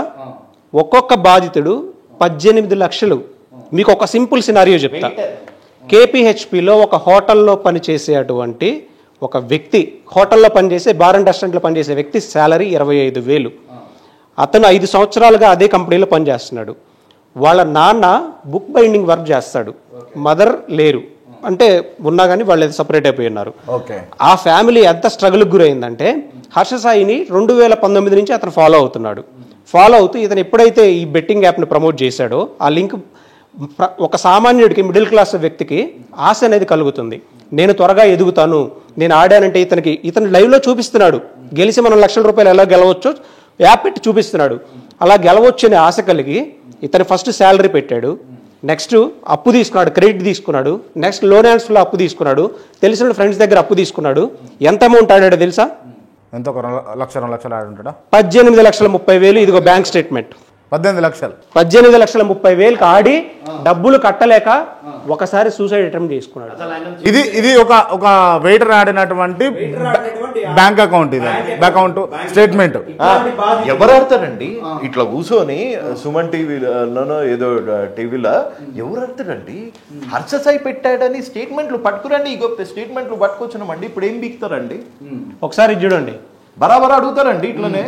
ఒక్కొక్క బాధితుడు 18 లక్షలు. మీకు ఒక సింపుల్ సినారియో చెప్తా. కేపీహెచ్పిలో ఒక హోటల్లో పనిచేసేటువంటి ఒక వ్యక్తి, హోటల్లో పనిచేసే బార్ అండ్ రెస్టారెంట్లో పనిచేసే వ్యక్తి శాలరీ 25,000. అతను 5 సంవత్సరాలుగా అదే కంపెనీలో పనిచేస్తున్నాడు. వాళ్ళ నాన్న బుక్ బైండింగ్ వర్క్ చేస్తాడు, మదర్ లేరు, అంటే ఉన్నా కానీ వాళ్ళు సపరేట్ అయిపోయి ఉన్నారు. ఆ ఫ్యామిలీ ఎంత స్ట్రగుల్కి గురైందంటే హర్షసాయిని 2019 నుంచి అతను ఫాలో అవుతూ ఇతను ఎప్పుడైతే ఈ బెట్టింగ్ యాప్ని ప్రమోట్ చేశాడో ఆ లింక్ ఒక సామాన్యుడికి, మిడిల్ క్లాస్ వ్యక్తికి ఆశ అనేది కలుగుతుంది. నేను త్వరగా ఎదుగుతాను, నేను ఆడానంటే ఇతను లైవ్లో చూపిస్తున్నాడు, గెలిచి మనం ₹1,00,000 ఎలా గెలవచ్చో యాప్ పెట్టి చూపిస్తున్నాడు. అలా గెలవచ్చు అనే ఆశ కలిగి ఇతను ఫస్ట్ శాలరీ పెట్టాడు, నెక్స్ట్ అప్పు తీసుకున్నాడు, క్రెడిట్ తీసుకున్నాడు, నెక్స్ట్ లోన్ హ్యాండ్స్లో అప్పు తీసుకున్నాడు, తెలిసిన ఫ్రెండ్స్ దగ్గర అప్పు తీసుకున్నాడు. ఎంత అమౌంట్ ఆడాడో తెలుసా? ఎంత? 1,00,000 2 లక్షలు ఆడుంటాడా? 18,30,000. ఇదిగో బ్యాంక్ స్టేట్మెంట్. 18,30,000 ఆడి డబ్బులు కట్టలేక ఒకసారి సూసైడ్ అటెంప్ట్ చేసుకున్నాడు. ఇది ఒక వెయిటర్ ఆడినటువంటి బ్యాంక్ అకౌంట్, ఇది అకౌంట్ స్టేట్మెంట్. ఎవరు ఆడతారండి ఇట్లా కూర్చొని? సుమన్ టీవీలోనో ఏదో టీవీలో ఎవరు ఆడతారండి? హర్షసాయి పెట్టాడని స్టేట్మెంట్లు పట్టుకురండి, ఇగో స్టేట్మెంట్లు పట్టుకొచ్చినామండి, ఇప్పుడు ఏం బీక్తారండి? ఒకసారి చూడండి, బరాబర్ అడుగుతారండి. ఇట్లనే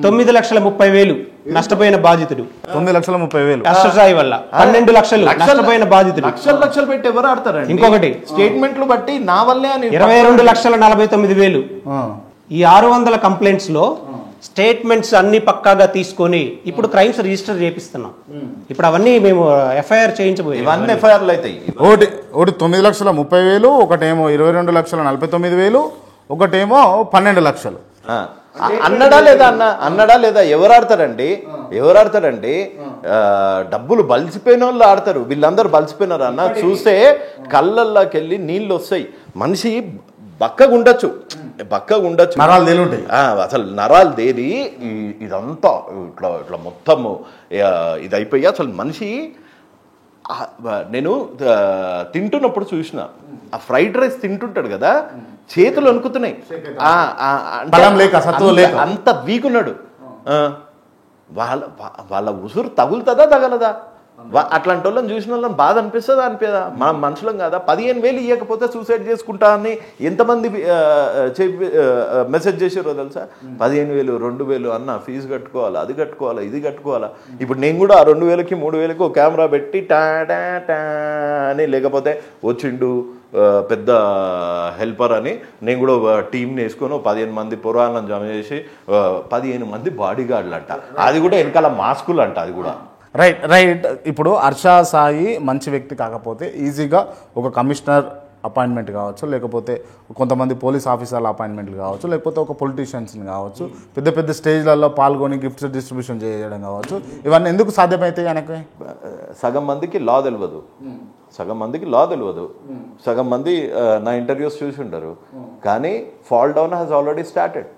9,30,000 నష్టపోయిన బాధితుడు. 9,30,000 హర్షసాయి వల్ల 12 లక్షలు నష్టపోయిన బాధితుడు. లక్షలు పెట్టి ఎవరు ఆడతారండి? ఇంకొకటి స్టేట్మెంట్లు బట్టి నా వల్లే అని 22,49,000. ఈ 600 కంప్లైంట్స్ లో స్టేట్మెంట్స్ అన్ని పక్కాగా తీసుకొని ఇప్పుడు క్రైమ్స్ రిజిస్టర్ చేపిస్తున్నాం. ఇప్పుడు అవన్నీ మేము ఎఫ్ఐఆర్ చేయించబోయే ఇవన్నీ ఎఫ్ఐఆర్లు అవుతాయి. ఒకటి 9,30,000, ఒకటేమో 22,49,000, ఒకటేమో 12 లక్షలు. అన్నడా లేదా ఎవరు ఆడతారండి డబ్బులు బలిసిపోయిన వాళ్ళు ఆడతారు. వీళ్ళందరూ బలిసిపోయినారు అన్న. చూస్తే కళ్ళల్లోకి వెళ్ళి నీళ్ళు వస్తాయి. మనిషి బక్కగా ఉండొచ్చు, నరాలు తేలి ఉంటాయి. అసలు నరాలు తేలి ఇదంతా ఇట్లా మొత్తము ఇది అయిపోయి అసలు మనిషి. నేను తింటున్నప్పుడు చూసిన ఆ ఫ్రైడ్ రైస్ తింటుంటాడు కదా, చేతులు వణుకుతున్నాయి. అంత వీక్ ఉన్నాడు. వాళ్ళ ఉసురు తగులుతుందా తగలదా? అట్లాంటి వాళ్ళని చూసిన వాళ్ళని బాధ అనిపిస్తుందా అనిపిదా? మనం మనుషులం కదా. 15,000 ఇవ్వకపోతే సూసైడ్ చేసుకుంటా అని ఎంతమంది మెసేజ్ చేసారో తెలుసా? 15,000 2,000 అన్న ఫీజు కట్టుకోవాలా, అది కట్టుకోవాలా, ఇది కట్టుకోవాలా. ఇప్పుడు నేను కూడా 2,000కి 3,000కి ఒక కెమెరా పెట్టి టా అని, లేకపోతే వచ్చిండు పెద్ద హెల్పర్ అని నేను కూడా టీంని వేసుకొని 15 మంది పురాణం జమ చేసి 15 మంది బాడీ గార్డులు అంట. అది కూడా వెనకాల మాస్కులు అంట. అది కూడా రైట్. ఇప్పుడు హర్ష సాయి మంచి వ్యక్తి కాకపోతే ఈజీగా ఒక కమిషనర్ అపాయింట్మెంట్ కావచ్చు, లేకపోతే కొంతమంది పోలీస్ ఆఫీసర్ల అపాయింట్మెంట్లు కావచ్చు, లేకపోతే ఒక పొలిటీషియన్స్ని కావచ్చు, పెద్ద పెద్ద స్టేజ్లలో పాల్గొని గిఫ్ట్స్ డిస్ట్రిబ్యూషన్ చేయడం కావచ్చు. ఇవన్నీ ఎందుకు సాధ్యమైతాయి? కనుక సగం మందికి లా తెలియదు, సగం మంది నా ఇంటర్వ్యూస్ చూసి ఉంటారు, కానీ fall down has already started.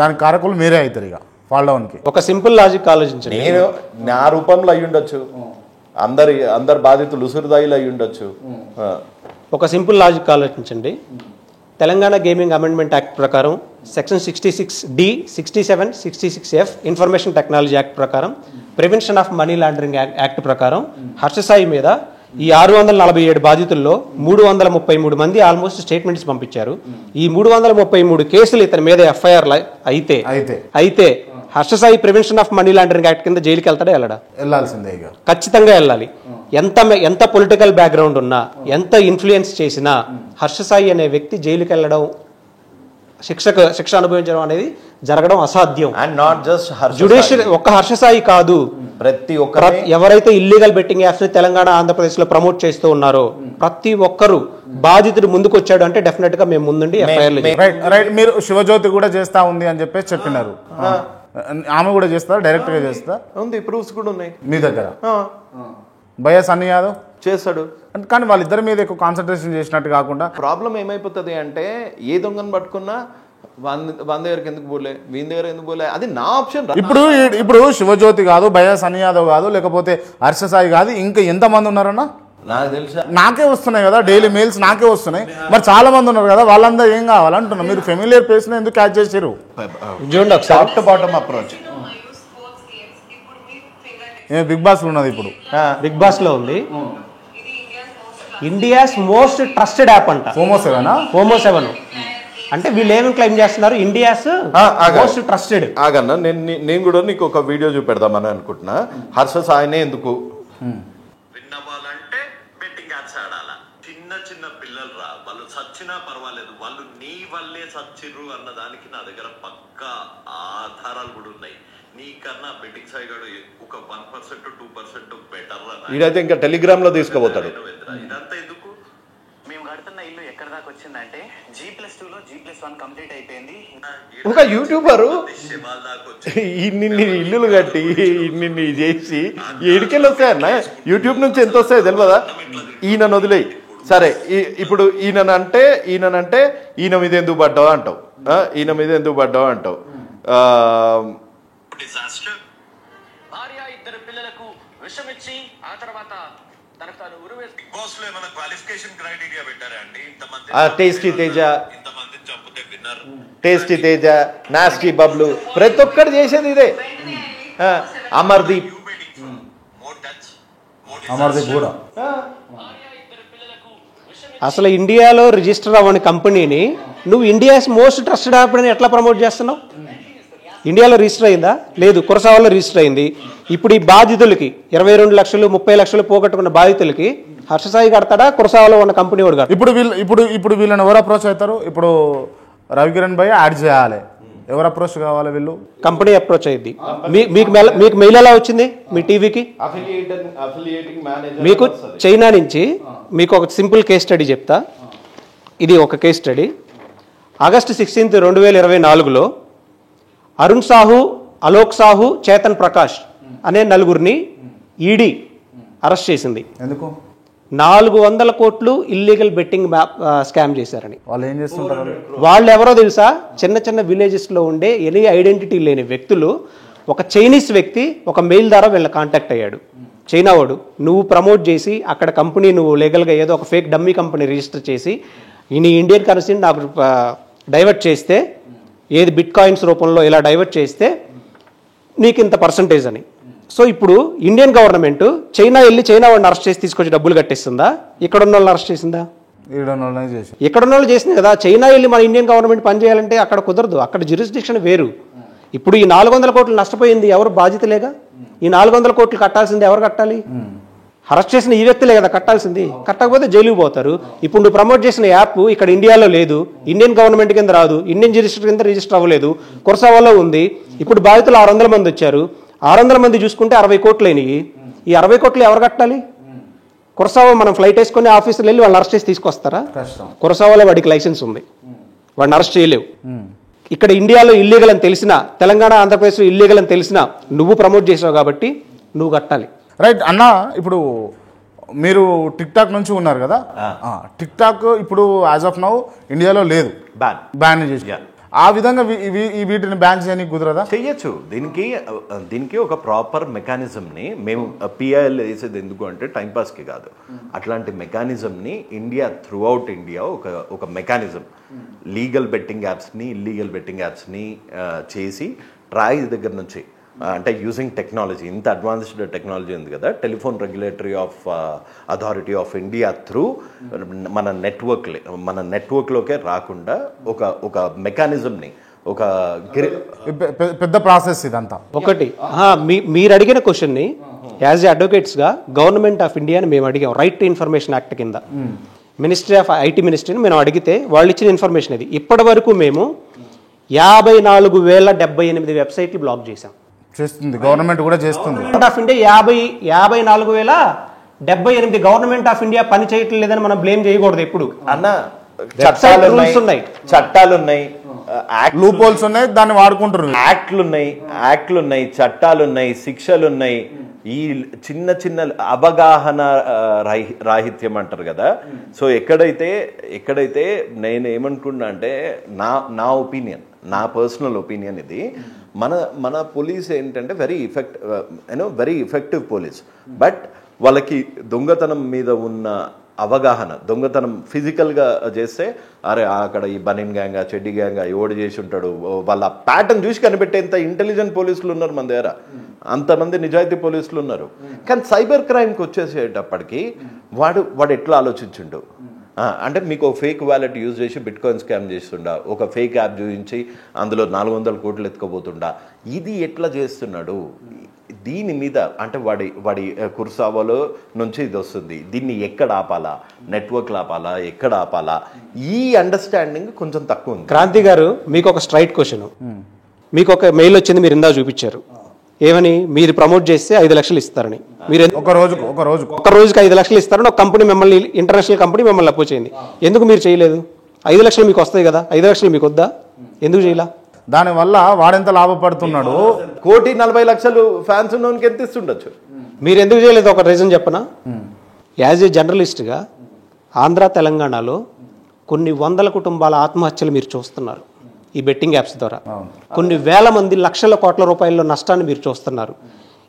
దానికి కారకులు మీరే అవుతారు. ఇక ఫాల్ డౌన్కి ఒక సింపుల్ లాజిక్ ఆలోచించండి. నేను నా రూపంలో అయ్యి ఉండొచ్చు, అందరి బాధితులు ఉసురుదాయిలు అయ్యి ఉండొచ్చు. ఒక సింపుల్ లాజిక్ ఆలోచించండి. తెలంగాణ గేమింగ్ అమెండ్మెంట్ యాక్ట్ ప్రకారం section 66D, 67, 66F information technology act ప్రకారం, prevention of money laundering act ప్రకారం హర్ష సాయి మీద ఈ 647 బాధితుల్లో 333 మంది ఆల్మోస్ట్ స్టేట్మెంట్స్ పంపించారు. ఈ 333 కేసులు ఇతని మీద ఎఫ్ఐఆర్ అయితే Harsha Sai prevention of money laundering act కింద జైలుకి వెళ్తాడా? వెళ్ళాల్సిందే, ఖచ్చితంగా వెళ్ళాలి. ఎంత పొలిటికల్ బ్యాక్గ్రౌండ్ ఉన్నా, ఎంత ఇన్ఫ్లుయెన్స్ చేసినా హర్ష సాయి అనే వ్యక్తి జైలుకి వెళ్ళడం, శిక్ష అనుభవించడం అనేది జరగడం అసాధ్యం. అండ్ నాట్ జస్ట్ జ్యుడిషియల్ ఒక్క హర్ష సాయి కాదు, ప్రతి ఒక్క ఎవరైతే ఇల్లీగల్ బెట్టింగ్ యాప్స్ ని తెలంగాణ ఆంధ్రప్రదేశ్ లో ప్రమోట్ చేస్తూ ఉన్నారో ప్రతి ఒక్కరు బాధితుడు ముందుకు వచ్చాడు అంటే డెఫినెట్ గా మేము ముందుండి ఎఫ్ఐఆర్లు. రైట్. మీరు శివజ్యోతి కూడా చేస్తా ఉంది అని చెప్పేసి చెప్పినారు. ఆమె కూడా చేస్తారా? డైరెక్ట్ గా చేస్తా ఉంది, ప్రూఫ్స్ కూడా ఉన్నాయి మీ దగ్గర. భయ్యా సన్నీ యాదవ్ చేస్తాడు, కానీ వాళ్ళిద్దరి మీద ఎక్కువ కాన్సన్ట్రేషన్ చేసినట్టు కాకుండా. ప్రాబ్లం ఏమైపోతుంది అంటే ఏ దొంగను పట్టుకున్నా వాళ్ళ దగ్గరికి ఎందుకు పోలే, వీని దగ్గర ఎందుకు పోలే, అది నా ఆప్షన్. ఇప్పుడు శివజ్యోతి కాదు, భయ్యా సన్నీ యాదవ్ కాదు, లేకపోతే హర్ష సాయి కాదు, ఇంకా ఎంతమంది ఉన్నారన్నా? నాకు తెలుసా, నాకే వస్తున్నాయి కదా డైలీ మెయిల్స్, నాకే వస్తున్నాయి. మరి చాలా మంది ఉన్నారు కదా, వాళ్ళందరూ ఏం కావాలంటున్నా? మీరు ఫెమిలియర్ ప్లేస్ ఎందుకు క్యాచ్ చేసారు? చూడండి ఒకసారి top to bottom approach. Bigg Boss లో ఉన్నది, ఇప్పుడు బిగ్ బాస్ లో ఉంది. ఇండియాస్ మోస్ట్ ట్రస్టెడ్ యాప్ అంట ఫోమో 7. అంటే వీళ్ళు ఏమేమి క్లెయిమ్ చేస్తున్నారు? India's most trusted. ఆగన్నా, నేను కూడా నీకు ఒక వీడియో చూపెడదామని అనుకుంటున్నా. హర్ష సాయినే ఎందుకు విన్నవాలంటే బెట్టింగ్ యాప్స్ ఆడాలా? చిన్న పిల్లలు రా, వాళ్ళు చచ్చినా పర్వాలేదు, వాళ్ళు నీ వల్లే చచ్చిర్రు అన్న దానికి నా దగ్గర పక్కా ఆధారాలు కూడా ఉన్నాయి. నీకన్నా బెట్టింగ్ సాయి గాడు ఒక 1% 2% బెటర్. ఇదైతే ఇంకా టెలిగ్రామ్ లో తీసుకుపోతాడు. ఇదంతా ఎందుకు? మేము కడుతున్న ఇల్లు ఎక్కడ దాకా వచ్చిందంటే G+2 లో G+1 కంప్లీట్ అయిపోయింది. ఒక యూట్యూబర్ ఇన్ని ఇల్లులు కట్టి ఇన్ని చేసి ఏడికెళ్ళి వస్తాయన్న? యూట్యూబ్ నుంచి ఎంత వస్తాయో తెలియదా? ఈయన వదిలేయి. సరే, ఇప్పుడు ఈయనంటే ఈయన మీద ఎందుకు పడ్డావు అంటావు, ఈయన మీద ఎందుకు పడ్డావు అంటావు. భార్య 2 పిల్లలకు విషమిచ్చి ఆ తర్వాత తనకు తాను ఉరివేసి బిగ్ బాస్ లో ఏమైనా క్వాలిఫికేషన్ క్రైటీరియా పెట్టారా అండి? Tasty Teja, tasty Teja, nasty Bablu, ప్రతి ఒక్కరు చేసేది ఇదే. అమర్దీప్ కూడా అసలు ఇండియాలో రిజిస్టర్ అవ్వని కంపెనీని నువ్వు ఇండియాస్ మోస్ట్ ట్రస్టెడ్ యాప్ అని ఎట్లా ప్రమోట్ చేస్తున్నావు? ఇండియాలో రిజిస్టర్ అయిందా? లేదు, కురసావలో రిజిస్టర్ అయింది. ఇప్పుడు ఈ బాధితులకి 22 లక్షలు 30 లక్షలు పోగొట్టుకున్న బాధితులకి హర్ష సాయి కడతాడా, కురసావలో ఉన్న కంపెనీ వాడు కడతాడు? ఇప్పుడు వీళ్ళని ఎవరు అప్రోచ్ అవుతారు? ఇప్పుడు రవికిరణ్ భయ్య యాడ్ చేయాలి, ఎవరు అప్రోచ్ కావాలి? వీళ్ళు కంపెనీ అప్రోచ్ అయ్యింది. మీకు మెయిల్ ఎలా వచ్చింది? మీ టీవీకి మీకు చైనా నుంచి. మీకు ఒక సింపుల్ కేస్ స్టడీ చెప్తా. ఇది ఒక కేస్ స్టడీ. ఆగస్టు 16, 2024లో అరుణ్ సాహు, అలోక్ సాహు, చేతన్ ప్రకాష్ అనే నలుగురిని ఈడీ అరెస్ట్ చేసింది. ఎందుకు? 400 కోట్లు ఇల్లీగల్ బెట్టింగ్ స్కామ్ చేశారని. వాళ్ళు ఏం చేస్తుంటారు? వాళ్ళు ఎవరో తెలుసా? చిన్న చిన్న విలేజెస్లో ఉండే ఎనీ ఐడెంటిటీ లేని వ్యక్తులు, ఒక చైనీస్ వ్యక్తి ఒక మెయిల్ ద్వారా వీళ్ళ కాంటాక్ట్ అయ్యాడు. చైనా వాడు, నువ్వు ప్రమోట్ చేసి అక్కడ కంపెనీ నువ్వు లీగల్గా ఏదో ఒక ఫేక్ డమ్మీ కంపెనీ రిజిస్టర్ చేసి నీ ఇండియన్ కరెన్సీని నాకు డైవర్ట్ చేస్తే, ఏది బిట్ కాయిన్స్ రూపంలో ఇలా డైవర్ట్ చేస్తే నీకు ఇంత పర్సంటేజ్ అని. సో ఇప్పుడు ఇండియన్ గవర్నమెంట్ చైనా వెళ్ళి చైనా వాడిని అరెస్ట్ చేసి తీసుకొచ్చి డబ్బులు కట్టేస్తుందా? ఇక్కడ ఉన్న వాళ్ళని అరెస్ట్ చేసిందా? ఇక్కడ ఉన్న వాళ్ళు చేసింది కదా. చైనా వెళ్ళి మన ఇండియన్ గవర్నమెంట్ పని చేయాలంటే అక్కడ కుదరదు, అక్కడ జ్యూరిస్డిక్షన్ వేరు. ఇప్పుడు ఈ 400 కోట్లు నష్టపోయింది ఎవరు బాధ్యతలేగా? ఈ 400 కోట్లు కట్టాల్సింది ఎవరు కట్టాలి? అరెస్ట్ చేసిన ఈ వ్యక్తులే కదా కట్టాల్సింది. కట్టకపోతే జైలుకి పోతారు. ఇప్పుడు నువ్వు ప్రమోట్ చేసిన యాప్ ఇక్కడ ఇండియాలో లేదు, ఇండియన్ గవర్నమెంట్ కింద రాదు, ఇండియన్ జ్యూరిస్డిక్షన్ కింద రిజిస్టర్ అవ్వలేదు, కుర్సావాలో ఉంది. ఇప్పుడు బాధితులు 600 మంది వచ్చారు. 600 మంది చూసుకుంటే 60 కోట్లు అయినాయి. ఈ 60 కోట్లు ఎవరు కట్టాలి? కుర్సావా మనం ఫ్లైట్ వేసుకుని ఆఫీసులో వెళ్ళి వాళ్ళని అరెస్ట్ చేసి తీసుకొస్తారా? కుర్సావాలో వాడికి లైసెన్స్ ఉంది, వాడిని అరెస్ట్ చేయలేవు. ఇక్కడ ఇండియాలో ఇల్లీగల్ అని తెలిసినా, తెలంగాణ ఆంధ్రప్రదేశ్లో ఇల్లీగల్ అని తెలిసినా నువ్వు ప్రమోట్ చేసావు కాబట్టి నువ్వు కట్టాలి. రైట్ అన్న. ఇప్పుడు మీరు టిక్ టాక్ నుంచి ఉన్నారు కదా, టిక్ టాక్ ఇప్పుడు యాజ్ ఆఫ్ నౌ ఇండియాలో లేదు, బ్యాన్ చేసి. ఆ విధంగా వీటిని బ్యాన్ చేయడానికి కుదరదా? చెయ్యొచ్చు. దీనికి ఒక ప్రాపర్ మెకానిజంని మేము పిఐఎల్ వేసేది ఎందుకు అంటే టైంపాస్కి కాదు. అట్లాంటి మెకానిజంని ఇండియా త్రూ అవుట్ ఇండియా ఒక మెకానిజం లీగల్ బెట్టింగ్ యాప్స్ని, ఇల్లీగల్ బెట్టింగ్ యాప్స్ని చేసి ట్రాయ్ దగ్గర నుంచి, అంటే యూజింగ్ టెక్నాలజీ, ఇంత అడ్వాన్స్డ్ టెక్నాలజీ ఉంది కదా, telephone regulatory authority of India through మన నెట్వర్క్లోకే రాకుండా ఒక మెకానిజంని, ఒక పెద్ద ప్రాసెస్ ఇదంతా. ఒకటి మీరు అడిగిన క్వశ్చన్ని యాజ్ ఏ అడ్వకేట్స్గా గవర్నమెంట్ ఆఫ్ ఇండియాని మేము అడిగాం. రైట్ టు ఇన్ఫర్మేషన్ యాక్ట్ కింద మినిస్ట్రీ ఆఫ్ ఐటీ మినిస్ట్రీని మేము అడిగితే వాళ్ళు ఇచ్చిన ఇన్ఫర్మేషన్ ఇది. ఇప్పటి వరకు మేము 54,078 వెబ్సైట్లు బ్లాక్ చేశాం. చేస్తుంది గవర్నమెంట్ కూడా చేస్తుంది. Government of India 54,078 government of India పని చేయట్లేదు లేదని మనం బ్లేమ్ చేయకూడదు. ఎప్పుడు అన్న చట్టాలు ఉన్నాయి, లూప్ హోల్స్ ఉన్నాయి, దాన్ని వాడుకుంటున్నారు. యాక్ట్లు ఉన్నాయి, చట్టాలు ఉన్నాయి, శిక్షలు ఉన్నాయి. ఈ చిన్న చిన్న అవగాహన రాహిత్యం అంటారు కదా. సో ఎక్కడైతే నేను ఏమనుకున్నా అంటే నా ఒపీనియన్, నా పర్సనల్ ఒపీనియన్ ఇది, మన పోలీస్ ఏంటంటే వెరీ ఎఫెక్టివ్ పోలీస్. బట్ వాళ్ళకి దొంగతనం మీద ఉన్న అవగాహన, దొంగతనం ఫిజికల్గా చేస్తే అరే అక్కడ ఈ బనీన్ గ్యాంగా, చెడ్డీ గ్యాంగా ఎవడు చేసి ఉంటాడు, వాళ్ళ ప్యాటర్న్ చూసి కనిపెట్టేంత ఇంటెలిజెంట్ పోలీసులు ఉన్నారు మన దగ్గర, అంతమంది నిజాయితీ పోలీసులు ఉన్నారు. కానీ సైబర్ క్రైమ్కి వచ్చేసేటప్పటికి వాడు ఎట్లా ఆలోచించుండు అంటే, మీకు ఒక ఫేక్ వ్యాలెట్ యూజ్ చేసి బిట్ కాయిన్ స్కామ్ చేస్తుండా, ఒక ఫేక్ యాప్ చూపించి అందులో 400 కోట్లు ఎత్తుకోబోతుండా, ఇది ఎట్లా చేస్తున్నాడు? దీని మీద అంటే వాడి కుర్సావాలో నుంచి ఇది వస్తుంది, దీన్ని ఎక్కడ ఆపాలా, నెట్వర్క్ ఆపాలా, ఎక్కడ ఆపాలా, ఈ అండర్స్టాండింగ్ కొంచెం తక్కువ ఉంది. క్రాంతి గారు, మీకు ఒక స్ట్రైట్ క్వశ్చన్. మీకు ఒక మెయిల్ వచ్చింది, మీరు ఇందా చూపించారు, ఏమని? మీరు ప్రమోట్ చేస్తే 5 లక్షలు ఇస్తారని. మీరు ఒక రోజుకి 5 లక్షలు ఇస్తారని ఒక కంపెనీ మిమ్మల్ని, ఇంటర్నేషనల్ కంపెనీ మిమ్మల్ని అప్రోచ్ చేయండి. ఎందుకు మీరు చేయలేదు? 5 లక్షలు మీకు వస్తాయి కదా, 5 లక్షలు మీకు వద్దా? ఎందుకు చేయలా? దానివల్ల వాడెంత లాభపడుతున్నాడు? 1,40,00,000 ఫ్యాన్స్ ఉన్నోనికి ఎంత ఇస్తుండొచ్చు. మీరు ఎందుకు చేయలేదు? ఒక రీజన్ చెప్పనా? యాజ్ ఏ జర్నలిస్ట్గా ఆంధ్ర తెలంగాణలో కొన్ని వందల కుటుంబాల ఆత్మహత్యలు మీరు చూస్తున్నారు ఈ బెట్టింగ్ యాప్స్ ద్వారా. కొన్ని వేల మంది లక్షల కోట్ల రూపాయల నష్టాన్ని మీరు చూస్తున్నారు.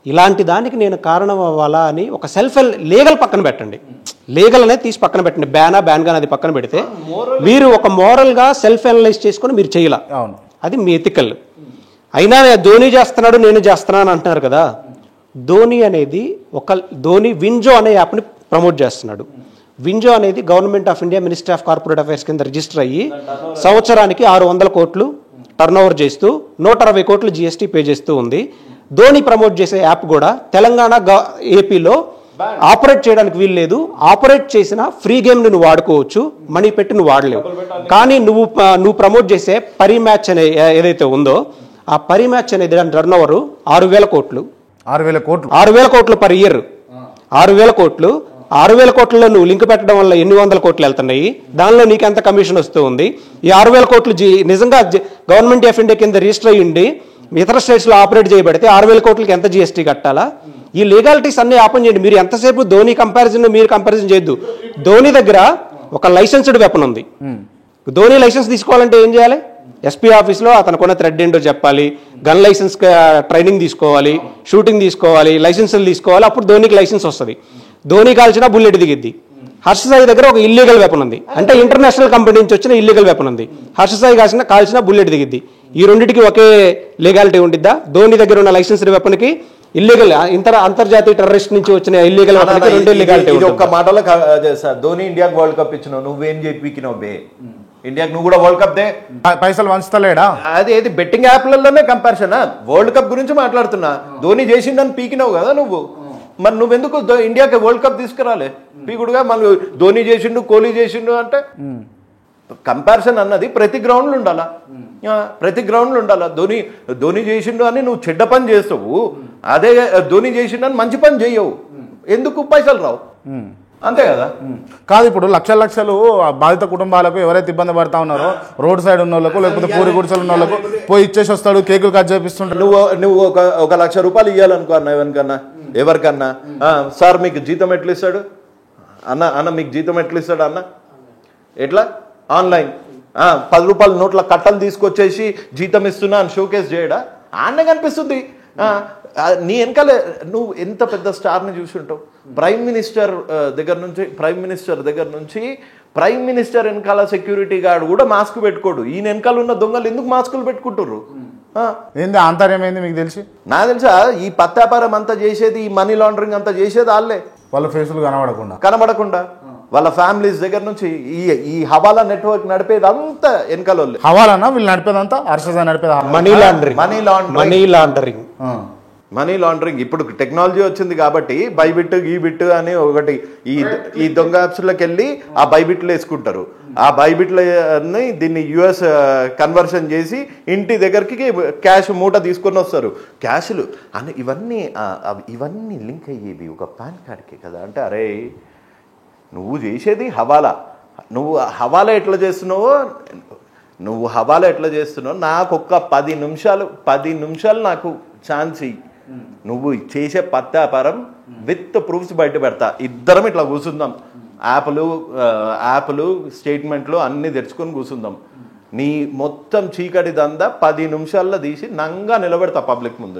ఇలాంటి దానికి నేను కారణం అవ్వాలా అని ఒక లీగల్ పక్కన పెట్టండి, లీగల్ అనేది తీసి పక్కన పెట్టండి, బ్యాన్గా అది పక్కన పెడితే మీరు ఒక మోరల్గా సెల్ఫ్ అనలైజ్ చేసుకొని మీరు చేయాల, అది మీ ఎథికల్. అయినా ధోని చేస్తున్నాడు నేను చేస్తున్నాను అంటున్నారు కదా. ధోని వింజో అనే యాప్ని ప్రమోట్ చేస్తున్నాడు. వింజో అనేది government of India ministry of corporate affairs కింద రిజిస్టర్ అయ్యి సంవత్సరానికి 600 కోట్లు టర్న్ ఓవర్ చేస్తూ 160 కోట్లు GST పే చేస్తూ ఉంది. ధోని ప్రమోట్ చేసే యాప్ కూడా తెలంగాణ ఏపీలో ఆపరేట్ చేయడానికి వీలు లేదు. ఆపరేట్ చేసిన ఫ్రీ గేమ్ నువ్వు వాడుకోవచ్చు, మనీ పెట్టి నువ్వు వాడలేవు. కానీ నువ్వు ప్రమోట్ చేసే పరి మ్యాచ్ అనే ఏదైతే ఉందో ఆ పరి మ్యాచ్ అనేది దాని టర్న్ ఓవర్ 6,000 కోట్లు. 6,000 కోట్లు పర్ ఇయర్. 6,000 కోట్లు 6,000 కోట్లలో నువ్వు లింక్ పెట్టడం వల్ల ఎన్ని వందల కోట్లు వెళ్తున్నాయి, దానిలో నీకు ఎంత కమిషన్ వస్తూ ఉంది? ఈ 6,000 కోట్లు నిజంగా గవర్నమెంట్ ఆఫ్ ఇండియా కింద రిజిస్టర్ అయ్యిండి ఇతర స్టేట్స్లో ఆపరేట్ చేయబడితే 6,000 కోట్లకి ఎంత జిఎస్టీ కట్టాలా? ఈ లీగాలిటీస్ అన్ని ఆపన్ చేయండి. మీరు ఎంతసేపు ధోని కంపారిజన్ చేయొద్దు. ధోని దగ్గర ఒక లైసెన్స్డ్ వెపన్ ఉంది. ధోని లైసెన్స్ తీసుకోవాలంటే ఏం చేయాలి? ఎస్పీ ఆఫీస్లో అతనుకున్న థ్రెడ్ ఏంటో చెప్పాలి, గన్ లైసెన్స్ ట్రైనింగ్ తీసుకోవాలి, షూటింగ్ తీసుకోవాలి, లైసెన్సులు తీసుకోవాలి, అప్పుడు ధోనికి లైసెన్స్ వస్తుంది. ధోని కాల్చినా బుల్లెట్ దిగిద్ది. హర్ష సాయి దగ్గర ఒక ఇల్లీగల్ వెపన్ ఉంది, అంటే ఇంటర్నేషనల్ కంపెనీ నుంచి వచ్చిన ఇల్లీగల్ వెపన్ ఉంది. హర్ష సాయి కాల్చినా బుల్లెట్ దిగిద్ది. ఈ రెండింటికి ఒకే లీగాలిటీ ఉండిద్దా? ధోని దగ్గర ఉన్న లైసెన్స్డ్ వెపన్కి ఇల్లీగల్ అంతర్జాతీయ టెర్రరిస్ట్ నుంచి వచ్చిన ఇల్లీగల్ వెపన్కి రెండు లీగాలిటీ. ఒక్క మాటలో ధోని ఇండియాకి వరల్డ్ కప్ ఇచ్చినావు, నువ్వేం చెప్పినావు బే? ఇండియాకి నువ్వు కూడా వరల్డ్ కప్ దే పైసలు వంచుతలేడా? అది ఏది బెట్టింగ్ యాప్లలోనే కంపారిజన్. వరల్డ్ కప్ గురించి మాట్లాడుతున్నా. ధోని చేసిందని పీకినావు కదా నువ్వు, మరి నువ్వెందుకు ఇండియాకి వరల్డ్ కప్ తీసుకురాలే పీకుడుగా? మళ్ళీ ధోని చేసిండు, కోహ్లీ చేసిండు అంటే కంపారిజన్ అన్నది ప్రతి గ్రౌండ్లో ఉండాలా, ప్రతి గ్రౌండ్లో ఉండాలా. ధోని చేసిండు అని నువ్వు చెడ్డ పని చేస్తావు, అదే ధోని చేసిండు అని మంచి పని చేయవు, ఎందుకు పైసలు రావు? అంతే కదా. కాదు, ఇప్పుడు లక్షలు బాధిత కుటుంబాలకు ఎవరైతే ఇబ్బంది పడతా ఉన్నారో, రోడ్ సైడ్ ఉన్న వాళ్ళకు లేకపోతే పూరి గుడిసెలు ఉన్న వాళ్ళకు పోయి ఇచ్చేసి వస్తాడు, కేకులు కట్ చేపిస్తుంటాడు. నువ్వు ఒక 1,00,000 రూపాయలు ఇవ్వాలనుకో అన్న, ఎవరికన్నా సార్ మీకు జీతం ఎట్లా ఇస్తాడు అన్న, మీకు జీతం ఎట్లా ఇస్తాడు అన్న? ఎట్లా? ఆన్లైన్ 10 రూపాయల నోట్ల కట్టలు తీసుకొచ్చేసి జీతం ఇస్తున్నా అని షోకేస్ చేయడా? ఆన్నే కనిపిస్తుంది. నీ వెనకాలే నువ్వు ఎంత పెద్ద స్టార్ని చూసి ఉంటావు. ప్రైమ్ మినిస్టర్ దగ్గర నుంచి ప్రైమ్ మినిస్టర్ వెనకాల సెక్యూరిటీ గార్డ్ కూడా మాస్క్ పెట్టుకోడు. ఈయన వెనకాల ఉన్న దొంగలు ఎందుకు మాస్కులు పెట్టుకుంటారు? ఏంది ఆంతర్యం ఏంది మీకు తెలిసి? నాకు తెలుసా, ఈ పత్తాపారం అంతా చేసేది, ఈ మనీ లాండరింగ్ అంతా చేసేది వాళ్ళే. వాళ్ళ ఫేసులు కనబడకుండా వాళ్ళ ఫ్యామిలీస్ దగ్గర నుంచి ఈ హవాలా నెట్వర్క్ నడిపేది అంతా వెనకాల. హవాలానా వీళ్ళు నడిపేదంతా? హర్ష నడిపేది మనీ లాండరింగ్. ఇప్పుడు టెక్నాలజీ వచ్చింది కాబట్టి బైబిట్ గీబిట్ అని ఒకటి ఈ దొంగ యాప్స్లోకి వెళ్ళి ఆ బైబిట్లు వేసుకుంటారు. ఆ బైబిట్లని దీన్ని యుఎస్ కన్వర్షన్ చేసి ఇంటి దగ్గరికి క్యాష్ మూట తీసుకొని వస్తారు. క్యాష్లు అని ఇవన్నీ లింక్ అయ్యేవి ఒక పాన్ కార్డ్కి కదా. అంటే అరే నువ్వు చేసేది హవాలా, నువ్వు హవాలా ఎట్లా చేస్తున్నావో నాకు ఒక్క 10 నిమిషాలు నాకు ఛాన్స్ ఇయ్యి. నువ్వు చేసే పత్తాపారం విత్ ప్రూఫ్స్ బయట పెడతా, ఇద్దరం ఇట్లా కూర్చుందాం, యాప్లు స్టేట్మెంట్లు అన్నీ తెచ్చుకొని కూర్చుందాం. నీ మొత్తం చీకటి దందా 10 నిమిషాల్లో తీసి నంగా నిలబెడతా పబ్లిక్ ముందు.